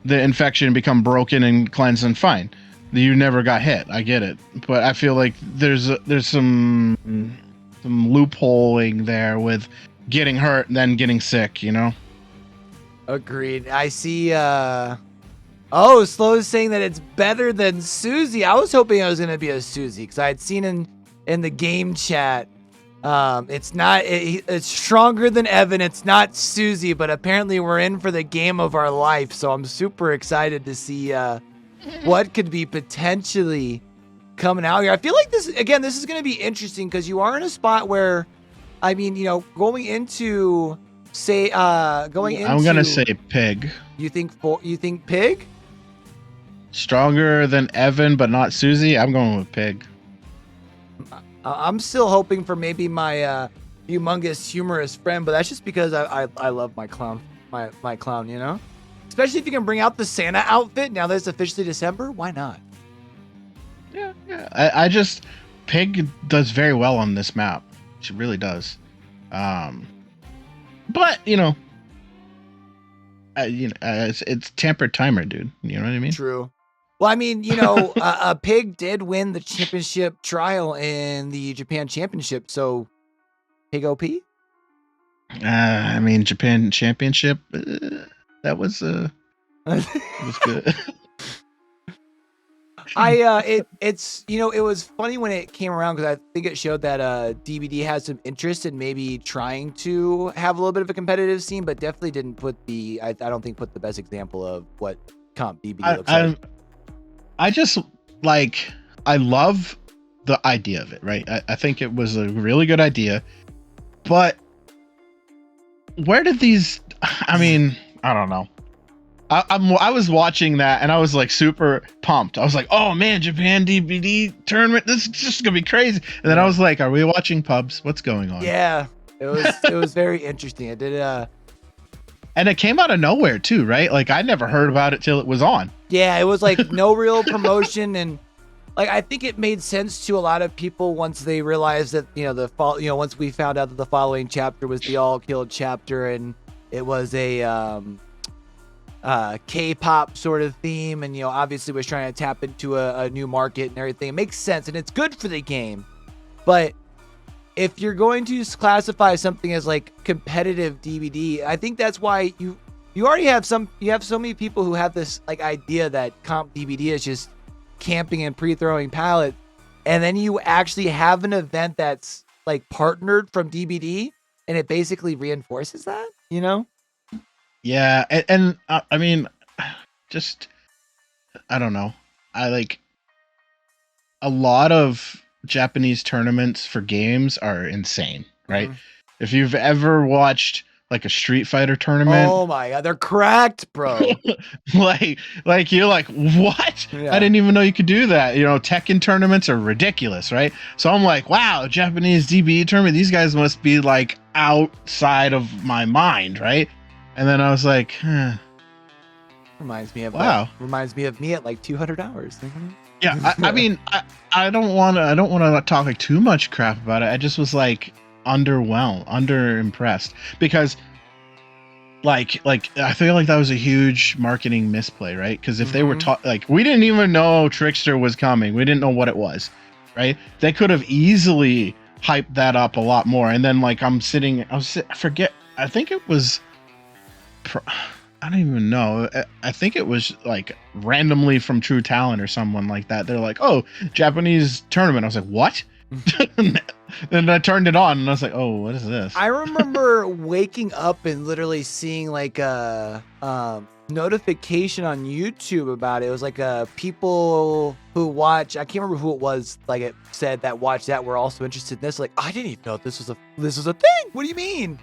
S2: the infection, become broken and cleanse, and fine, you never got hit. I get it, but I feel like there's some loopholing there with getting hurt and then getting sick.
S1: Agreed. I see. Slow is saying that it's better than Susie. I was hoping I was gonna be a Susie, because I had seen in the game chat. It's not. It's stronger than Evan. It's not Susie, but apparently we're in for the game of our life. So I'm super excited to see what could be potentially coming out here. I feel like this is going to be interesting, because you are in a spot where, I mean, going into I'm
S2: gonna say Pig.
S1: You think Pig?
S2: Stronger than Evan, but not Susie. I'm going with Pig.
S1: I'm still hoping for maybe my humongous humorous friend, but that's just because I love my clown, my clown, Especially if you can bring out the Santa outfit now that it's officially December. Why not?
S2: Yeah. I just, Pig does very well on this map. She really does. But it's tempered timer, dude. You know what I mean?
S1: True. Well, I mean, a Pig did win the championship trial in the Japan Championship, so Pig OP.
S2: I mean, Japan Championship. That was good.
S1: It was funny when it came around, because I think it showed that DBD has some interest in maybe trying to have a little bit of a competitive scene, but definitely didn't put I don't think put the best example of what comp DBD looks like.
S2: I love the idea of it, right? I think it was a really good idea, but where did these? I mean, I don't know. I was watching that and I was like super pumped. I was like, oh man, Japan DVD tournament. This is just gonna be crazy. And then I was like, are we watching pubs? What's going on?
S1: Yeah, it was very interesting. It did
S2: And it came out of nowhere too, right? Like I never heard about it till it was on.
S1: Yeah, it was like no real promotion, and like I think it made sense to a lot of people once they realized that once we found out that the following chapter was the all killed chapter and it was a K-pop sort of theme, and obviously was trying to tap into a new market and everything. It makes sense and it's good for the game, but if you're going to classify something as like competitive DVD, I think that's why you already have so many people who have this like idea that comp DVD is just camping and pre-throwing pallets, and then you actually have an event that's like partnered from DVD, and it basically reinforces that,
S2: Yeah, and I mean, just I don't know. I like a lot of Japanese tournaments for games are insane, right?
S1: Mhm.
S2: If you've ever watched like a Street Fighter tournament,
S1: Oh my god, they're cracked, bro.
S2: like you're like, what?
S1: Yeah.
S2: I didn't even know you could do that. Tekken tournaments are ridiculous, right? So I'm like, wow, Japanese DBE tournament, these guys must be like outside of my mind, right? And then I was like,
S1: Reminds me of me at like 200 hours.
S2: yeah. I mean, I don't want to talk like too much crap about it. I just was like underimpressed because like I feel like that was a huge marketing misplay, right? Because if they were like, we didn't even know Trickster was coming, we didn't know what it was, right? They could have easily hyped that up a lot more. And then like I forget, I think it was I don't even know. I think it was like randomly from True Talent or someone like that. They're like, oh, Japanese tournament. I was like, what? Then I turned it on and I was like, oh, what is this?
S1: I remember waking up and literally seeing like a notification on YouTube about it. It was like people who watch, I can't remember who it was, like it said that watched that were also interested in this. Like, I didn't even know this was a thing. What do you mean?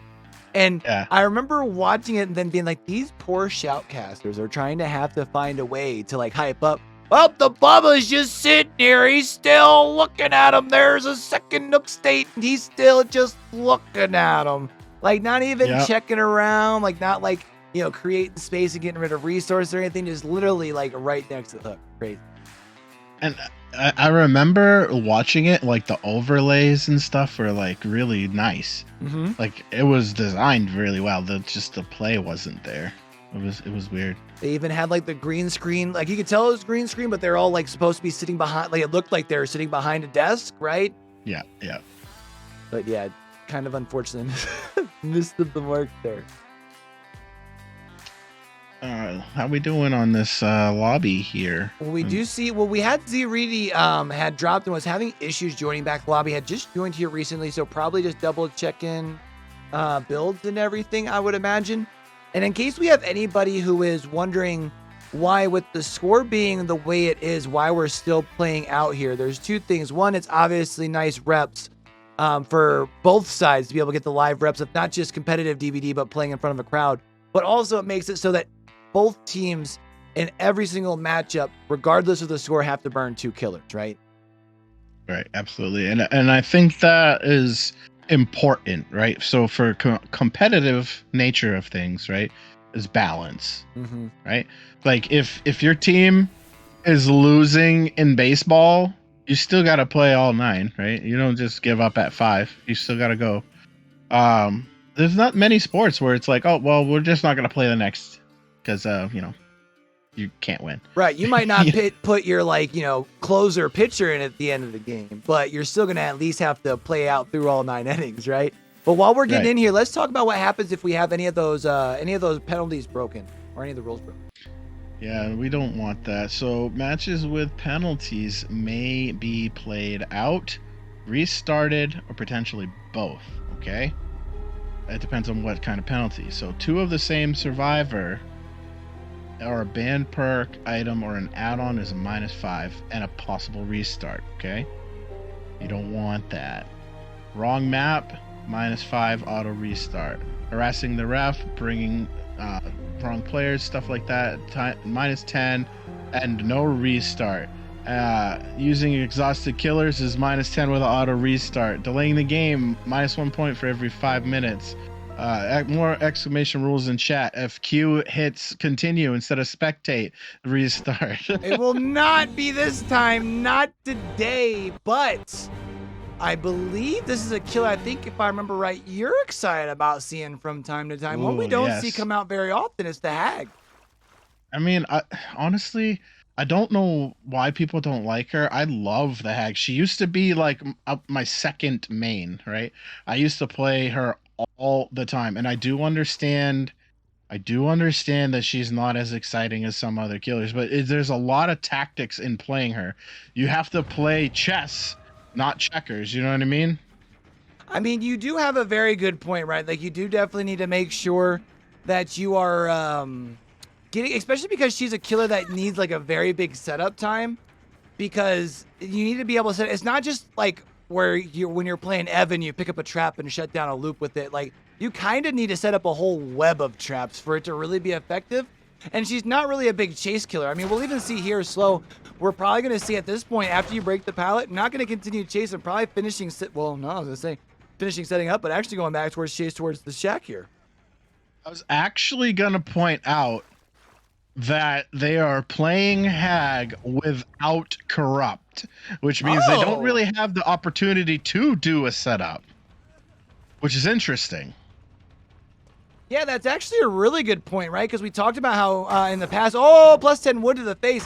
S1: And I remember watching it and then being like, these poor shoutcasters are trying to have to find a way to like hype up. Well, the Bubba's just sitting here. He's still looking at him. There's a second Nook State and he's still just looking at him. Like not even checking around, like not like, creating space and getting rid of resources or anything. Just literally like right next to the hook. Crazy.
S2: And I remember watching it, like the overlays and stuff were like really nice.
S1: Mm-hmm.
S2: Like it was designed really well. The play wasn't there. It was weird.
S1: They even had like the green screen. Like you could tell it was green screen, but they're all like supposed to be sitting behind. Like it looked like they were sitting behind a desk, right?
S2: Yeah.
S1: But yeah, kind of unfortunate. Missed the mark there.
S2: How we doing on this lobby here?
S1: Well, we do see. Well, we had Zreedy had dropped and was having issues joining back the lobby. Had just joined here recently, so probably just double checking builds and everything, I would imagine. And in case we have anybody who is wondering why, with the score being the way it is, why we're still playing out here, there's two things. One, it's obviously nice reps for both sides to be able to get the live reps of not just competitive DVD, but playing in front of a crowd. But also it makes it so that both teams in every single matchup, regardless of the score, have to burn 2 killers, right?
S2: Right, absolutely. And I think that is important, right? So for competitive nature of things, right, is balance, right? Like if your team is losing in baseball, you still got to play all 9, right? You don't just give up at 5. You still got to go. There's not many sports where it's like, oh, well, we're just not going to play the next because, you can't win.
S1: Right. You might not put your closer pitcher in at the end of the game, but you're still going to at least have to play out through all 9 innings, right? But while we're getting in here, let's talk about what happens if we have any of those penalties broken or any of the rules broken.
S2: Yeah, we don't want that. So matches with penalties may be played out, restarted, or potentially both. Okay. It depends on what kind of penalty. So 2 of the same survivor, or a banned perk, item, or an add-on is a -5 and a possible restart. Okay, you don't want that. Wrong map, -5 auto restart. Harassing the ref, bringing wrong players, stuff like that. -10 and no restart. Using exhausted killers is -10 with an auto restart. Delaying the game, -1 point for every 5 minutes. More exclamation rules in chat. If Q hits continue instead of spectate, restart.
S1: It will not be this time, not today, but I believe this is a killer. I think if I remember right, you're excited about seeing from time to time. One we
S2: Ooh,
S1: don't
S2: yes.
S1: see come out very often is the Hag.
S2: I mean, honestly, I don't know why people don't like her. I love the Hag. She used to be like my second main, right? I used to play her all the time, and I do understand that she's not as exciting as some other killers, but there's a lot of tactics in playing her. You have to play chess, not checkers. You know what I mean?
S1: I mean, you do have a very good point, right? Like, you do definitely need to make sure that you are getting, especially because she's a killer that needs like a very big setup time, because you need to be able to set. It's not just like where when you're playing Evan, you pick up a trap and shut down a loop with it. Like, you kind of need to set up a whole web of traps for it to really be effective. And she's not really a big chase killer. I mean, we'll even see here slow. We're probably going to see at this point, after you break the pallet, not going to continue chasing, probably finishing. Well, no, I was going to say finishing setting up, but actually going back towards chase towards the shack here.
S2: I was actually going to point out that they are playing Hag without Corrupt, which means they don't really have the opportunity to do a setup, which is interesting.
S1: Yeah, that's actually a really good point, right? Because we talked about how in the past, plus 10 wood to the face.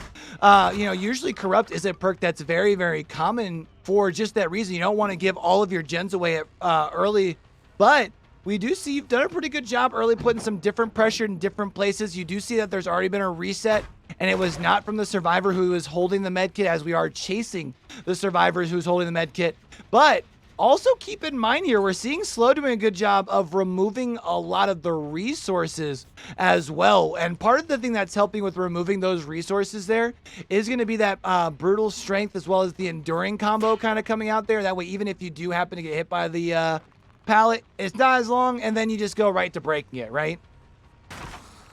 S1: Usually Corrupt is a perk that's very, very common for just that reason. You don't want to give all of your gens away at, early, but we do see you've done a pretty good job early putting some different pressure in different places. You do see that there's already been a reset, and it was not from the survivor who is holding the med kit, as we are chasing the survivors who's holding the med kit. But also keep in mind here, we're seeing Slow doing a good job of removing a lot of the resources as well. And part of the thing that's helping with removing those resources there is going to be that brutal strength as well as the enduring combo kind of coming out there. That way, even if you do happen to get hit by the pallet, it's not as long, and then you just go right to breaking it, right?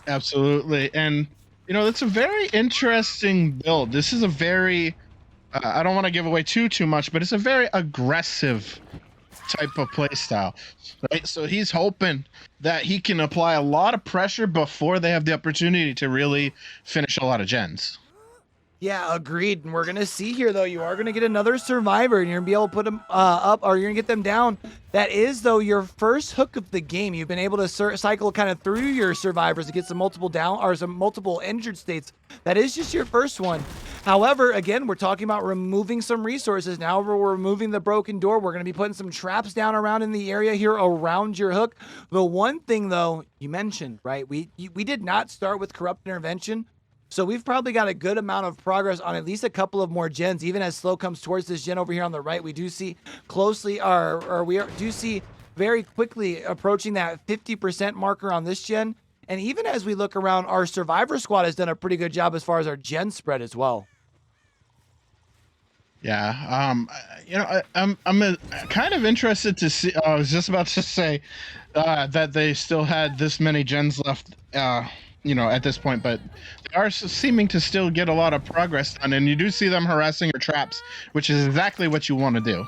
S2: Absolutely. And, that's a very interesting build. This is a very... I don't want to give away too much, but it's a very aggressive type of play style, right? So he's hoping that he can apply a lot of pressure before they have the opportunity to really finish a lot of gens.
S1: Yeah, agreed. And we're going to see here, though, you are going to get another survivor, and you're going to be able to put them up, or you're going to get them down. That is, though, your first hook of the game. You've been able to cycle kind of through your survivors to get some multiple down or some multiple injured states. That is just your first one. However, again, we're talking about removing some resources. Now we're removing the broken door. We're going to be putting some traps down around in the area here around your hook. The one thing, though, you mentioned, right? We did not start with Corrupt Intervention. So we've probably got a good amount of progress on at least a couple of more gens. Even as Slow comes towards this gen over here on the right, we do see do see very quickly approaching that 50% marker on this gen. And even as we look around, our survivor squad has done a pretty good job as far as our gen spread as well.
S2: Yeah, I'm kind of interested to see. I was just about to say that they still had this many gens left. At this point, but they are seeming to still get a lot of progress done, and you do see them harassing your traps, which is exactly what you want to do.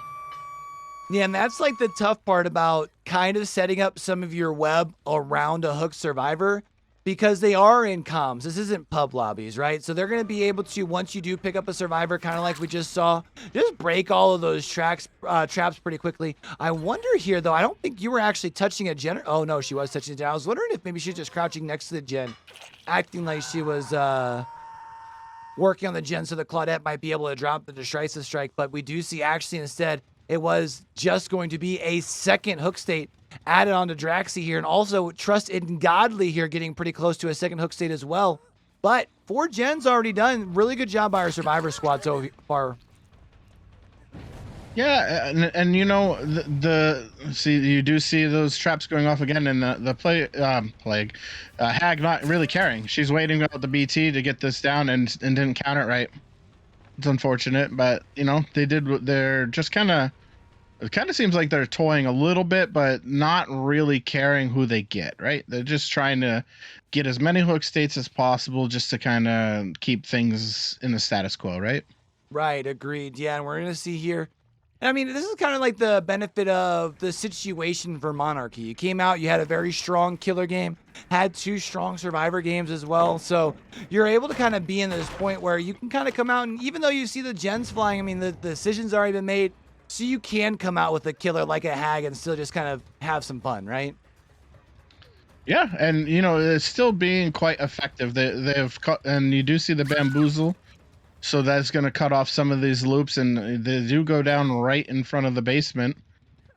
S1: Yeah, and that's like the tough part about kind of setting up some of your web around a hook survivor, because they are in comms. This isn't pub lobbies, right? So they're going to be able to, once you do pick up a survivor, kind of like we just saw, just break all of those traps pretty quickly. I wonder here, though, I don't think you were actually touching a gen. Oh, no, she was touching a gen. I was wondering if maybe she was just crouching next to the gen, acting like she was working on the gen so the Claudette might be able to drop the decisive strike. But we do see actually instead, it was just going to be a second hook state added on to Draxi here, and also Trust in Godly here getting pretty close to a second hook state as well. But 4 gens already done. Really good job by our survivor squad so far.
S2: Yeah, and see, you do see those traps going off again, and the plague Hag not really caring. She's waiting out the BT to get this down and didn't count it right. It's unfortunate, but they're just kind of It kind of seems like they're toying a little bit, but not really caring who they get, right? They're just trying to get as many hook states as possible just to kind of keep things in the status quo, right?
S1: Right, agreed. Yeah, and we're gonna see here. I mean, this is kind of like the benefit of the situation for Monarchy. You came out, you had a very strong killer game, had two strong survivor games as well. So you're able to kind of be in this point where you can kind of come out, and even though you see the gens flying, I mean, the decision's already been made. So you can come out with a killer like a hag and still just kind of have some fun, right?
S2: Yeah, and it's still being quite effective. They've cut, and you do see the bamboozle, so that's going to cut off some of these loops, and they do go down right in front of the basement.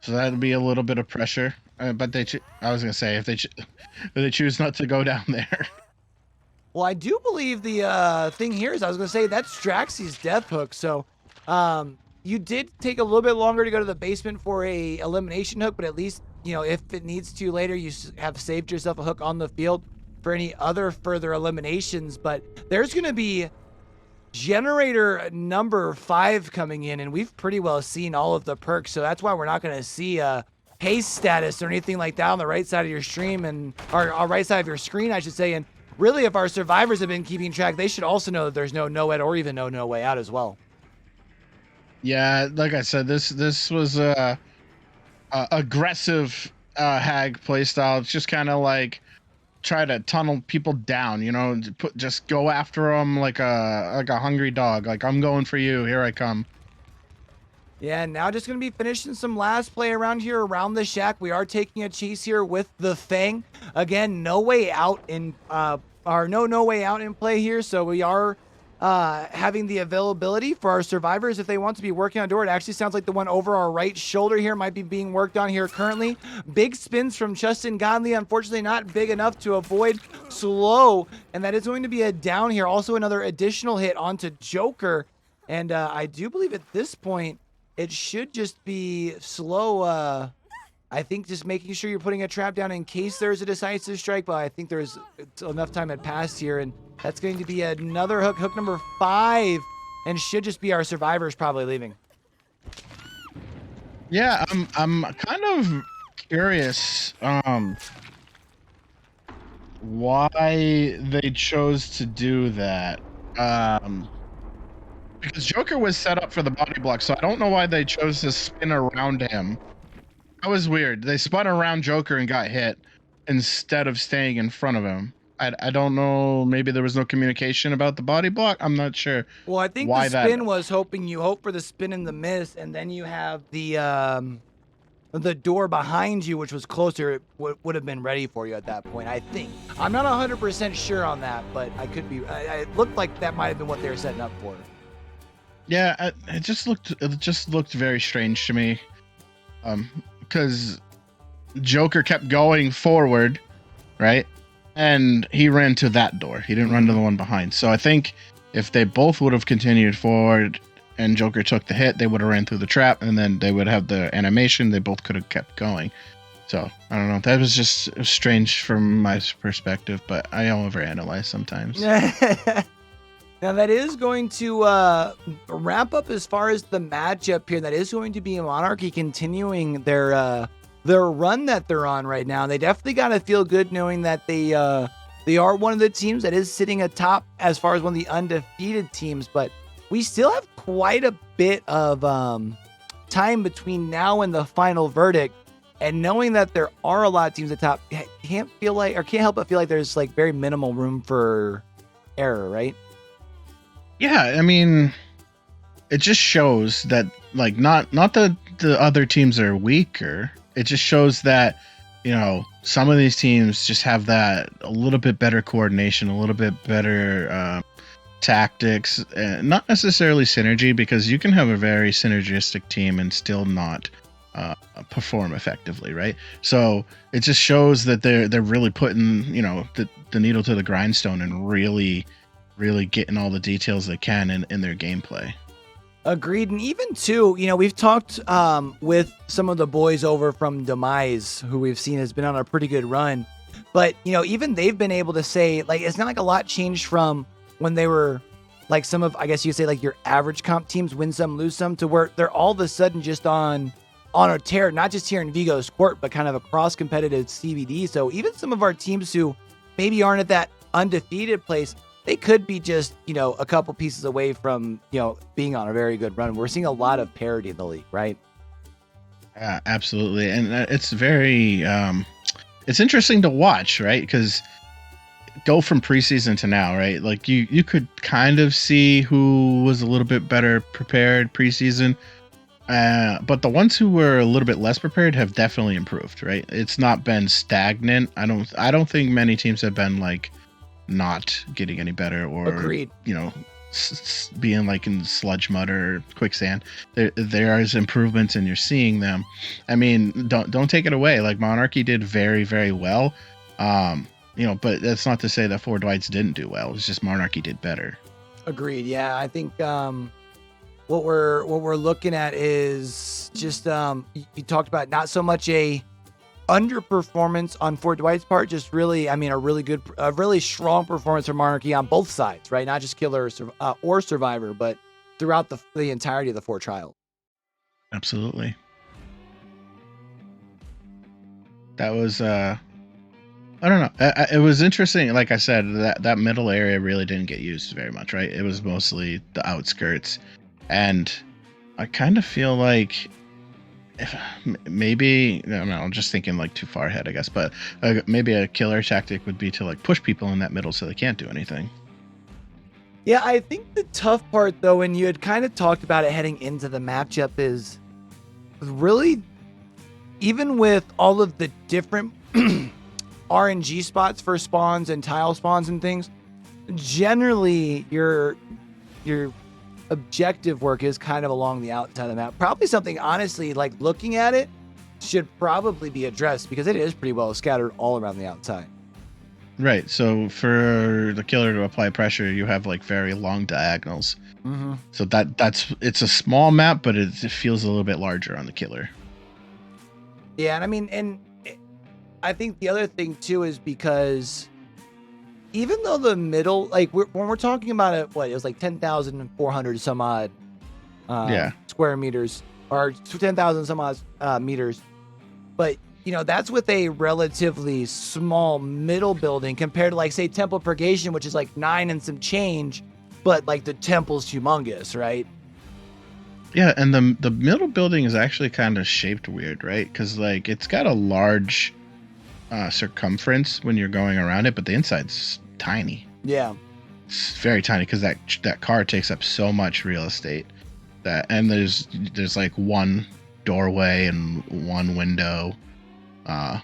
S2: So that'd be a little bit of pressure. But I was going to say if they choose not to go down there.
S1: Well, I do believe the thing here is I was going to say that's Straxy's death hook. So you did take a little bit longer to go to the basement for a elimination hook, but at least, if it needs to later, you have saved yourself a hook on the field for any other further eliminations. But there's going to be generator number 5 coming in, and we've pretty well seen all of the perks. So that's why we're not going to see a haste status or anything like that on the right side of your stream or right side of your screen, I should say. And really, if our survivors have been keeping track, they should also know that there's no ed or even no way out as well.
S2: Yeah, like I said, this was a aggressive hag playstyle. It's just kind of like try to tunnel people down, just go after them like a hungry dog. Like, I'm going for you. Here I come.
S1: Yeah, now just going to be finishing some last play around here around the shack. We are taking a chase here with the Fang. Again, no way out in no way out in play here. So we are having the availability for our survivors if they want to be working on door. It actually sounds like the one over our right shoulder here might be being worked on here currently. Big spins from Justin Godley, unfortunately not big enough to avoid slow, and that is going to be a down here. Also another additional hit onto Joker, and I do believe at this point it should just be slow. I think just making sure you're putting a trap down in case there's a decisive strike, but I think there's enough time had passed here, and that's going to be another hook number 5, and should just be our survivors probably leaving.
S2: Yeah, I'm kind of curious why they chose to do that. Because Joker was set up for the body block, so I don't know why they chose to spin around him. That was weird. They spun around Joker and got hit instead of staying in front of him. I don't know. Maybe there was no communication about the body block. I'm not sure.
S1: Well, I think the spin was you hope for the spin and the miss, and then you have the door behind you, which was closer, would have been ready for you at that point, I think. I'm not 100% sure on that, but I could be. It looked like that might have been what they were setting up for.
S2: Yeah, it just looked very strange to me. Because Joker kept going forward, right? And he ran to that door. He didn't run to the one behind. So I think if they both would have continued forward and Joker took the hit, they would have ran through the trap, and then they would have the animation. They both could have kept going. So I don't know. That was just strange from my perspective, but I overanalyze sometimes.
S1: Now that is going to wrap up as far as the matchup here. That is going to be Monarchy continuing their run that they're on right now. They definitely got to feel good knowing that they are one of the teams that is sitting atop as far as one of the undefeated teams. But we still have quite a bit of time between now and the final verdict. And knowing that there are a lot of teams at top, can't help but feel like there's like very minimal room for error, right?
S2: Yeah, I mean, it just shows that like not that the other teams are weaker. It just shows that, some of these teams just have that a little bit better coordination, a little bit better tactics, not necessarily synergy, because you can have a very synergistic team and still not perform effectively, right? So it just shows that they're really putting, the needle to the grindstone and really getting all the details they can in their gameplay.
S1: Agreed. And even too, we've talked with some of the boys over from Demise, who we've seen has been on a pretty good run. But, even they've been able to say, like, it's not like a lot changed from when they were like some of, I guess you could say, like your average comp teams, win some, lose some, to where they're all of a sudden just on on a tear, not just here in Vigo's court, but kind of across competitive CBD. So even some of our teams who maybe aren't at that undefeated place, they could be just, a couple pieces away from, being on a very good run. We're seeing a lot of parity in the league, right?
S2: Absolutely. And it's very, it's interesting to watch, right? Because go from preseason to now, right? Like you could kind of see who was a little bit better prepared preseason. But the ones who were a little bit less prepared have definitely improved, right? It's not been stagnant. I don't think many teams have been like not getting any better or
S1: Agreed.
S2: Being like in sludge mud or quicksand. There is improvements and you're seeing them. I mean, don't take it away. Like Monarchy did very, very well. But that's not to say that Four Dwights didn't do well. It's just Monarchy did better.
S1: Agreed. Yeah, I think what we're looking at is just you talked about not so much a underperformance on Fort Dwight's part, just really, a really strong performance from Monarchy on both sides, right? Not just killer or survivor, but throughout the entirety of the 4 trials.
S2: Absolutely. That was I don't know. It was interesting. Like I said, that middle area really didn't get used very much, right? It was mostly the outskirts, and I kind of feel like I'm just thinking like too far ahead, I guess, but maybe a killer tactic would be to like push people in that middle so they can't do anything.
S1: Yeah, I think the tough part though, and you had kind of talked about it heading into the matchup, is really, even with all of the different RNG spots for spawns and tile spawns and things, generally your objective work is kind of along the outside of the map. Probably something, honestly, like looking at it, should probably be addressed because it is pretty well scattered all around the outside.
S2: Right. So for the killer to apply pressure, you have like very long diagonals.
S1: Mm-hmm.
S2: So it's a small map, but it feels a little bit larger on the killer.
S1: Yeah, and I think the other thing too is because even though the middle, like when we're talking about it was like 10,400 some odd square meters, or 10,000 some odd meters, but that's with a relatively small middle building compared to like say Temple Purgation, which is like 9 and some change, but like the temple's humongous, right?
S2: Yeah, and the middle building is actually kind of shaped weird, right? Because like it's got a large circumference when you're going around it, but the inside's tiny.
S1: Yeah,
S2: it's very tiny because that car takes up so much real estate. And there's like one doorway and one window,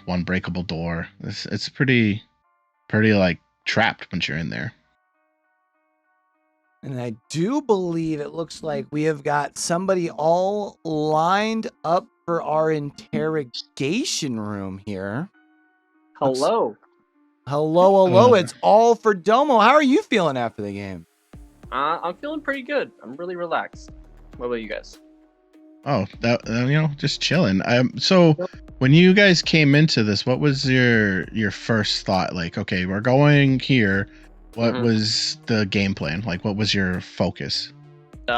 S2: one breakable door. It's pretty like trapped once you're in there.
S1: and I do believe it looks like we have got somebody all lined up for our interrogation room here.
S3: Hello.
S1: Hello. It's all for Domo. How are you feeling after the game?
S3: I'm feeling pretty good. I'm really relaxed. What about you guys?
S2: Oh, that just chilling. So when you guys came into this, what was your first thought? Like, okay, we're going here. What was the game plan? Like, what was your focus?
S3: We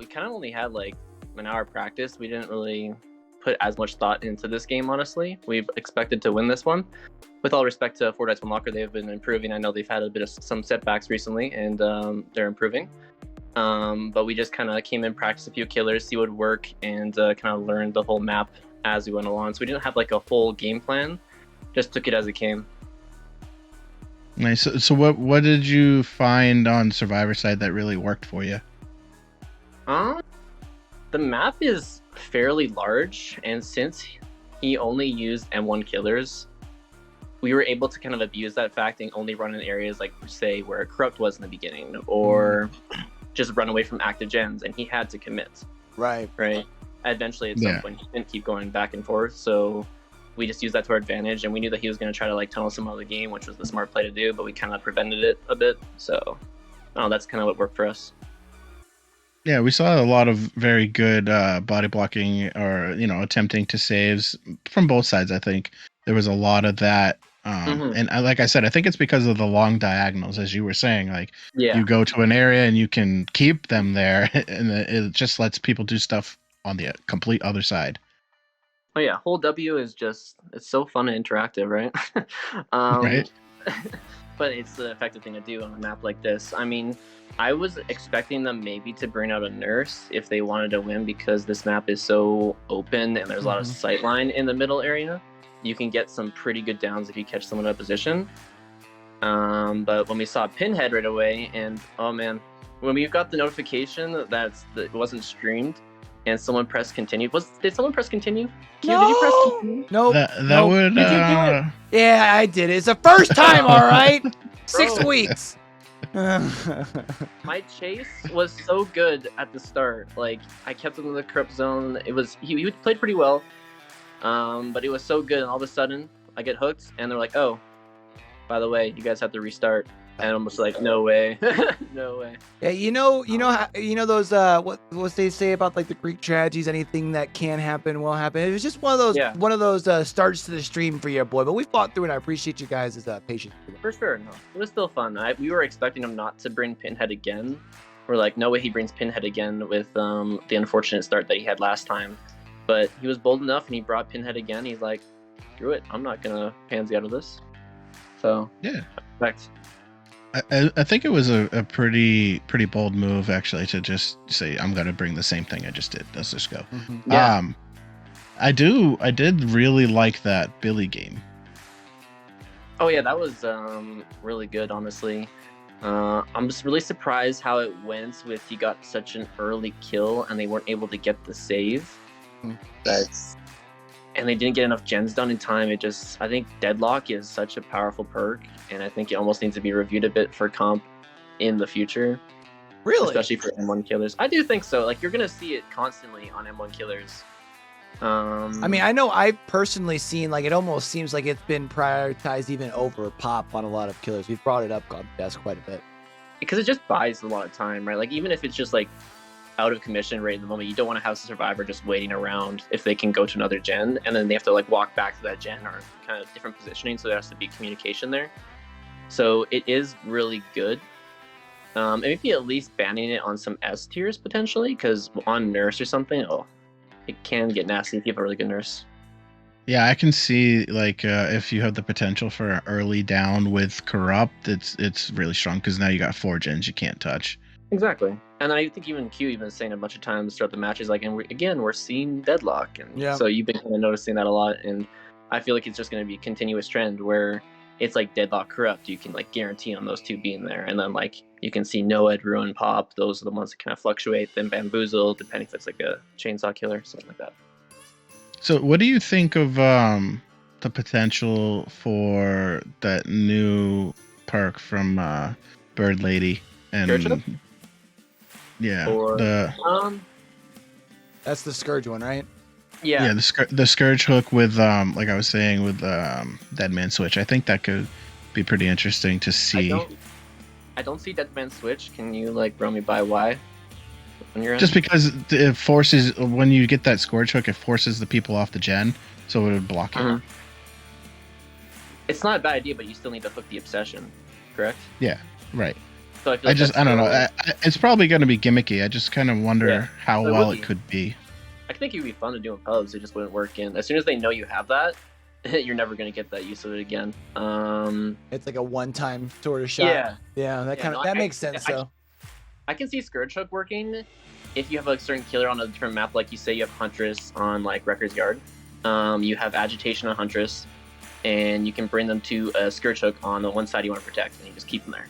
S3: kind of only had like an hour practice. We didn't really put as much thought into this game, honestly. We expected to win this one. With all respect to Four Dwights Monarchy, they've been improving. I know they've had a bit of some setbacks recently, and they're improving. But we just kind of came in, practiced a few killers, see what would work, and kind of learned the whole map as we went along. So we didn't have like a full game plan, just took it as it came.
S2: Nice. So what did you find on Survivor side that really worked for you?
S3: The map is fairly large, and since he only used M1 killers, we were able to kind of abuse that fact and only run in areas like, say, where Corrupt was in the beginning, or just run away from active gens, and he had to commit.
S1: Right.
S3: Eventually, at some point, he didn't keep going back and forth, so we just used that to our advantage, and we knew that he was going to try to like tunnel some out of the game, which was the smart play to do, but we kind of prevented it a bit. So, that's kind of what worked for us.
S2: Yeah, we saw a lot of very good body blocking or attempting to saves from both sides. I think there was a lot of that. And like I said, I think it's because of the long diagonals, as you were saying. Like, you go to an area and you can keep them there, and it just lets people do stuff on the complete other side.
S3: Oh yeah, whole W is it's so fun and interactive, right? um,
S2: Right.
S3: but it's the effective thing to do on a map like this. I mean, I was expecting them maybe to bring out a nurse if they wanted to win because this map is so open and there's a lot of sightline in the middle area. You can get some pretty good downs if you catch someone in a position. But when we saw Pinhead right away, and oh man, when we got the notification that it wasn't streamed, and someone pressed continue. Did someone press continue? Q, did you press continue?
S1: Nope.
S2: That
S1: Nope.
S2: would.
S3: Did you do it?
S1: Yeah, I did it. It's the first time, all right? 6
S3: Bro.
S1: weeks.
S3: My chase was so good at the start. Like I kept him in the corrupt zone. He played pretty well. But it was so good, and all of a sudden I get hooked, and they're like, "Oh, by the way, you guys have to restart." And I'm just like, "No way, no way."
S1: Yeah, you know those what they say about like the Greek tragedies. Anything that can happen will happen. It was just one of those starts to the stream for your boy. But we fought through, and I appreciate you guys' patience.
S3: For sure, no, it was still fun. We were expecting him not to bring Pinhead again. We're like, no way he brings Pinhead again with the unfortunate start that he had last time. But he was bold enough, and he brought Pinhead again. He's like, screw it, I'm not gonna pansy out of this. So
S2: Yeah.
S3: Thanks.
S2: I think it was a pretty bold move actually to just say I'm gonna bring the same thing I just did. Let's just go.
S3: Yeah.
S2: I did really like that Billy game.
S3: Oh yeah, that was really good, honestly. I'm just really surprised how it went with he got such an early kill and they weren't able to get the save. And they didn't get enough gens done in time. I think Deadlock is such a powerful perk, and I think it almost needs to be reviewed a bit for comp in the future.
S1: Really?
S3: Especially for M1 killers. I do think so. Like, you're going to see it constantly on M1 killers.
S1: I mean, I know I've personally seen, like, it almost seems like it's been prioritized even over pop on a lot of killers. We've brought it up on the desk quite a bit.
S3: Because it just buys a lot of time, right? Like, even if it's just, like, out of commission right in the moment, you don't want to have a survivor just waiting around if they can go to another gen, and then they have to, like, walk back to that gen or kind of different positioning, so there has to be communication there. So it is really good. And maybe at least banning it on some S tiers, potentially, because on Nurse or something, it can get nasty if you have a really good Nurse.
S2: Yeah, I can see, like, if you have the potential for an early down with Corrupt, it's really strong, because now you got 4 gens you can't touch.
S3: Exactly. And I think even Q even saying a bunch of times throughout the matches, like, and we're seeing Deadlock. And so you've been kind of noticing that a lot, and I feel like it's just going to be a continuous trend where it's like Deadlock Corrupt, you can, like, guarantee on those two being there, and then, like, you can see Noed, Ruin, Pop, those are the ones that kind of fluctuate, then Bamboozle, depending if it's like a chainsaw killer, something like that.
S2: So what do you think of the potential for that new perk from Bird Lady? And yeah,
S1: that's the Scourge one, right?
S3: Yeah,
S2: the Scourge hook with like I was saying with Dead Man Switch. I think that could be pretty interesting to see.
S3: I don't see Dead Man Switch. Can you, like, run me by why?
S2: Just because it forces, when you get that Scourge hook, it forces the people off the gen, so it would block it.
S3: It's not a bad idea, but you still need to hook the Obsession, correct?
S2: Yeah, right.
S3: So I
S2: don't know. It's probably going to be gimmicky. I just kind of wonder how well it could be.
S3: I think it would be fun to do in pubs. It just wouldn't work in. As soon as they know you have that, you're never going to get that use of it again.
S1: It's like a one-time sort of shot. Yeah. That makes sense. So
S3: I can see Scourge Hook working if you have a certain killer on a different map. Like, you say you have Huntress on, like, Wrecker's Yard. You have Agitation on Huntress, and you can bring them to a Scourge Hook on the one side you want to protect, and you just keep them there.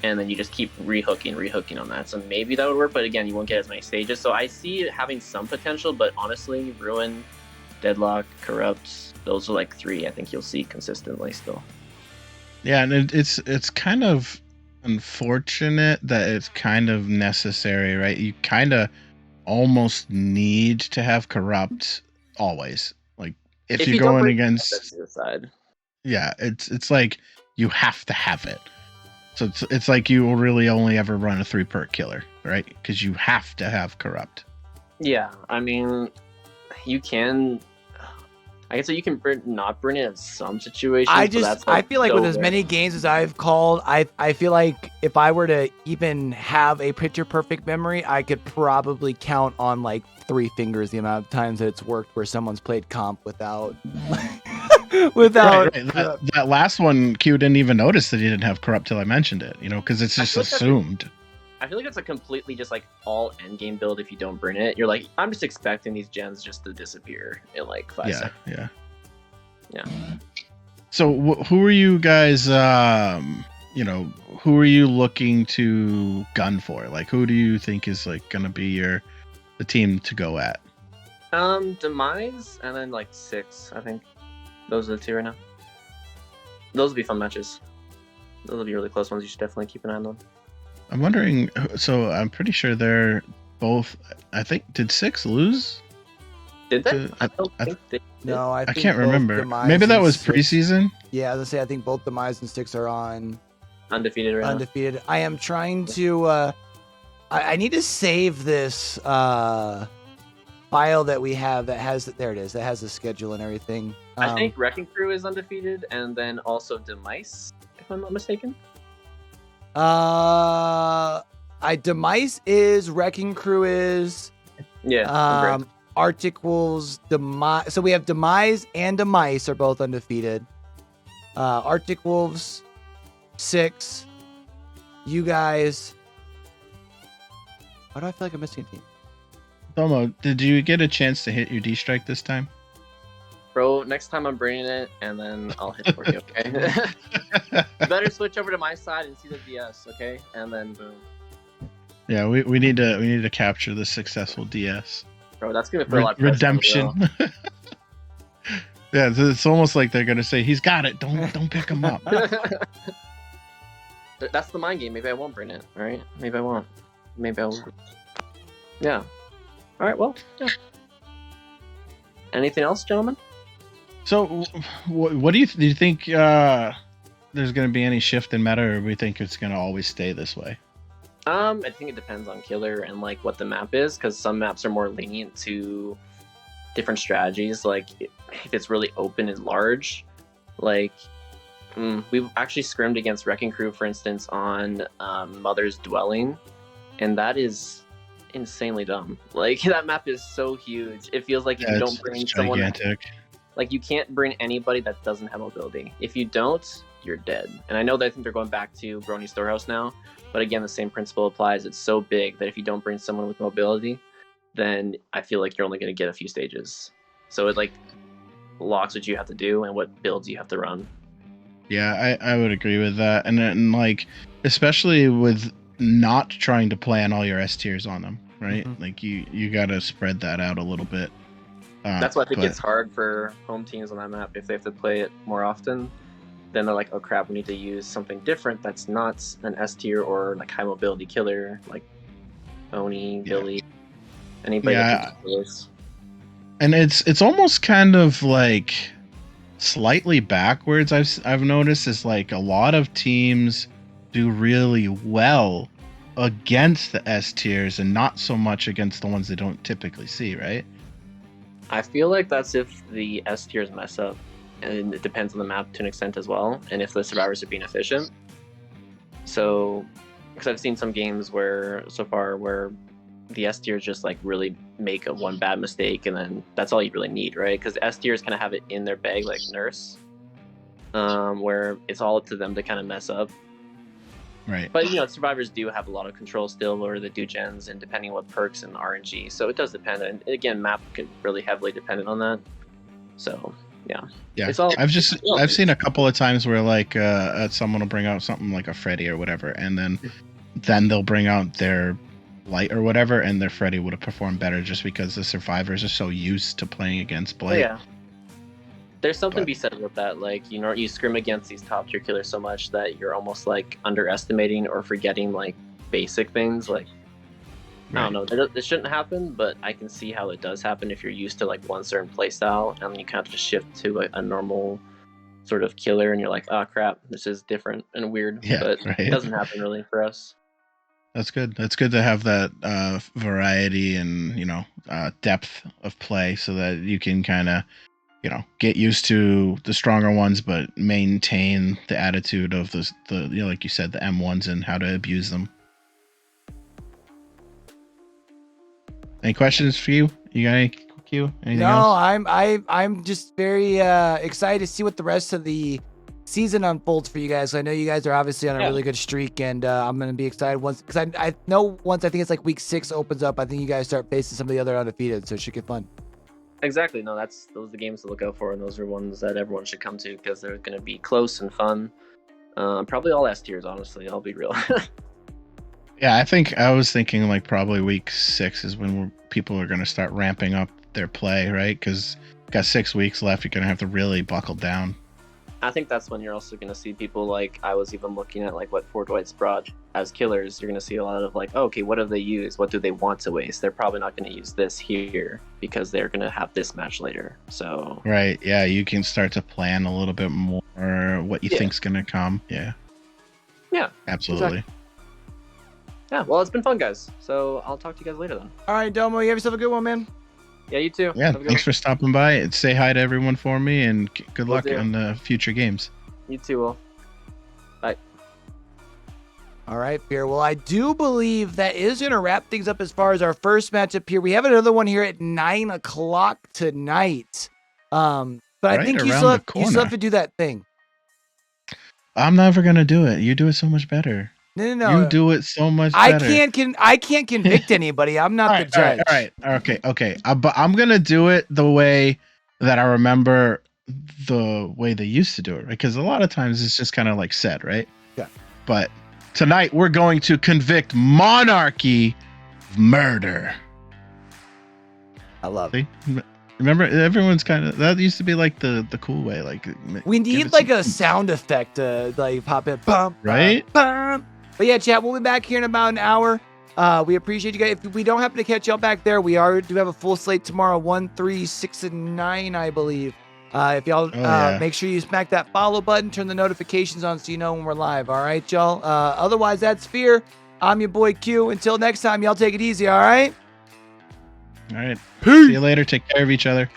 S3: And then you just keep rehooking on that. So maybe that would work, but again, you won't get as many stages. So I see it having some potential, but honestly, Ruin, Deadlock, Corrupt, those are, like, 3 I think you'll see consistently still.
S2: Yeah, and it's kind of unfortunate that it's kind of necessary, right? You kind of almost need to have Corrupt always. Like, if you're going against
S3: side.
S2: Yeah, it's like you have to have it. So it's like you will really only ever run a 3 perk killer, right? Because you have to have Corrupt.
S3: Yeah, I mean, you can. I guess so you can not burn it in some situations. But that's, like,
S1: I feel like
S3: so
S1: with as
S3: rare.
S1: many games as I've called, I feel like if I were to even have a picture perfect memory, I could probably count on like 3 fingers the amount of times that it's worked where someone's played comp without without
S2: Right. That last one, Q didn't even notice that he didn't have corrupt till I mentioned it. Because it's just assumed.
S3: I feel like it's a completely just like all end game build. If you don't burn it, you're like, I'm just expecting these gens just to disappear in like 5 seconds. Yeah.
S2: So who are you guys? Who are you looking to gun for? Like, who do you think is like gonna be the team to go at?
S3: Demise and then like 6. I think those are the 2 right now. Those will be fun matches. Those will be really close ones. You should definitely keep an eye on them.
S2: I'm wondering. So I'm pretty sure they're both. I think did 6 lose?
S3: Did they? I don't think they did.
S1: No, I
S2: I
S1: think
S2: can't
S1: both
S2: remember.
S1: Demise
S2: Maybe that
S1: and
S2: was
S1: 6
S2: preseason.
S1: Yeah, I was gonna say I think both Demise and 6 are on
S3: Undefeated right now.
S1: undefeated. I am trying to I need to save this file that we have that has there it is, that has the schedule and everything.
S3: I think Wrecking Crew is undefeated, and then also Demise, if I'm not mistaken.
S1: Demise is, Wrecking Crew is,
S3: Yeah.
S1: Arctic Wolves, Demise. So we have Demise and Demise are both undefeated. Arctic Wolves, 6. You guys. Why do I feel like I'm missing a team?
S2: Tomo, did you get a chance to hit your D strike this time?
S3: Bro, next time I'm bringing it, and then I'll hit for you, okay? You better switch over to my side and see the DS, okay? And then boom.
S2: Yeah, we need to capture the successful DS.
S3: Bro, that's gonna put a lot of pressure
S2: redemption. Yeah, it's almost like they're gonna say he's got it. Don't pick him up.
S3: That's the mind game. Maybe I won't bring it. All right. Maybe I won't. Maybe I will. Yeah. All right. Well. Yeah. Anything else, gentlemen?
S2: So, what do you think? There's going to be any shift in meta, or do we think it's going to always stay this way?
S3: I think it depends on killer and like what the map is, because some maps are more lenient to different strategies. Like if it's really open and large, like we've actually scrimmed against Wrecking Crew, for instance, on Mother's Dwelling, and that is insanely dumb. Like that map is so huge. It feels like if you don't bring someone, like you can't bring anybody that doesn't have mobility. If you don't, you're dead. And I know that I think they're going back to Brony Storehouse now, but again, the same principle applies. It's so big that if you don't bring someone with mobility, then I feel like you're only going to get a few stages. So it like locks what you have to do and what builds you have to run.
S2: Yeah, I would agree with that. And like, especially with not trying to plan all your S tiers on them, right? Mm-hmm. Like you got to spread that out a little bit.
S3: That's why I think it's hard for home teams on that map. If they have to play it more often, then they're like, oh crap, we need to use something different that's not an S tier or like high mobility killer, like Oni, Billy, anybody that can do this.
S2: And it's almost kind of like slightly backwards. I've noticed is like a lot of teams do really well against the S tiers and not so much against the ones they don't typically see, right?
S3: I feel like that's if the S tiers mess up, and it depends on the map to an extent as well, and if the survivors are being efficient. So, because I've seen some games where the S tiers just like really make one bad mistake, and then that's all you really need, right? Because the S tiers kind of have it in their bag like Nurse, where it's all up to them to kind of mess up.
S2: Right.
S3: But survivors do have a lot of control still, or they do gens, and depending on what perks and RNG, so it does depend. And again, map can really heavily dependent on that. So yeah.
S2: It's all, I've seen a couple of times where like someone will bring out something like a Freddy or whatever, and then they'll bring out their Light or whatever, and their Freddy would have performed better just because the survivors are so used to playing against Blight.
S3: Yeah. There's something to be said with that. Like, you scrim against these top tier killers so much that you're almost like underestimating or forgetting like basic things. Like, right. I don't know, it shouldn't happen, but I can see how it does happen if you're used to like one certain playstyle, and then you kind of just shift to a normal sort of killer, and you're like, oh crap, this is different and weird.
S2: Yeah,
S3: but
S2: right.
S3: It doesn't happen really for us.
S2: That's good. That's good to have that variety and depth of play, so that you can kind of get used to the stronger ones, but maintain the attitude of the like you said, the M1s and how to abuse them. Any questions for you? You got any Q? Anything else?
S1: I'm just very excited to see what the rest of the season unfolds for you guys. I know you guys are obviously on a really good streak, and I'm gonna be excited because I know once I think it's like week 6 opens up, I think you guys start facing some of the other undefeated, so it should get fun.
S3: Exactly. No, those are the games to look out for, and those are ones that everyone should come to because they're going to be close and fun. Probably all S tiers, honestly. I'll be real.
S2: Yeah, I was thinking like probably week 6 is when people are going to start ramping up their play, right? Because got 6 weeks left. You're going to have to really buckle down.
S3: I think that's when you're also going to see people like I was even looking at like what Dwights brought as killers. You're going to see a lot of like, oh, okay, what do they use? What do they want to waste? They're probably not going to use this here because they're going to have this match later. So
S2: right, yeah, you can start to plan a little bit more what you think's going to come. Yeah, absolutely.
S3: Exactly. Yeah, well, it's been fun, guys. So I'll talk to you guys later then.
S1: All right, Domo, you have yourself a good one, man.
S3: Yeah, you too.
S2: Yeah, thanks for stopping by. And say hi to everyone for me, and good luck on the future games.
S3: You too, Will. Bye.
S1: All right, Pierre. Well, I do believe that is going to wrap things up as far as our first matchup here. We have another one here at 9 o'clock tonight. But I think you still have to do that thing.
S2: I'm never going to do it. You do it so much better.
S1: No.
S2: You do it so much better.
S1: I can't convict anybody. I'm not the judge.
S2: All right. Okay. But I'm gonna do it the way that I remember the way they used to do it, right? Because a lot of times it's just kind of like said, right?
S1: Yeah.
S2: But tonight we're going to convict Monarchy of murder.
S1: I love it.
S2: Remember, everyone's kind of that used to be like the cool way. Like
S1: we need like a sound effect to like pop in, bump,
S2: right?
S1: Bump. But yeah, chat, we'll be back here in about an hour. We appreciate you guys. If we don't happen to catch y'all back there, we do have a full slate tomorrow, 1, 3, 6, and 9, I believe. If y'all make sure you smack that follow button, turn the notifications on so you know when we're live. All right, y'all. Otherwise, that's Fear. I'm your boy Q. Until next time, y'all take it easy. All right.
S2: All right. Peace. See you later. Take care of each other.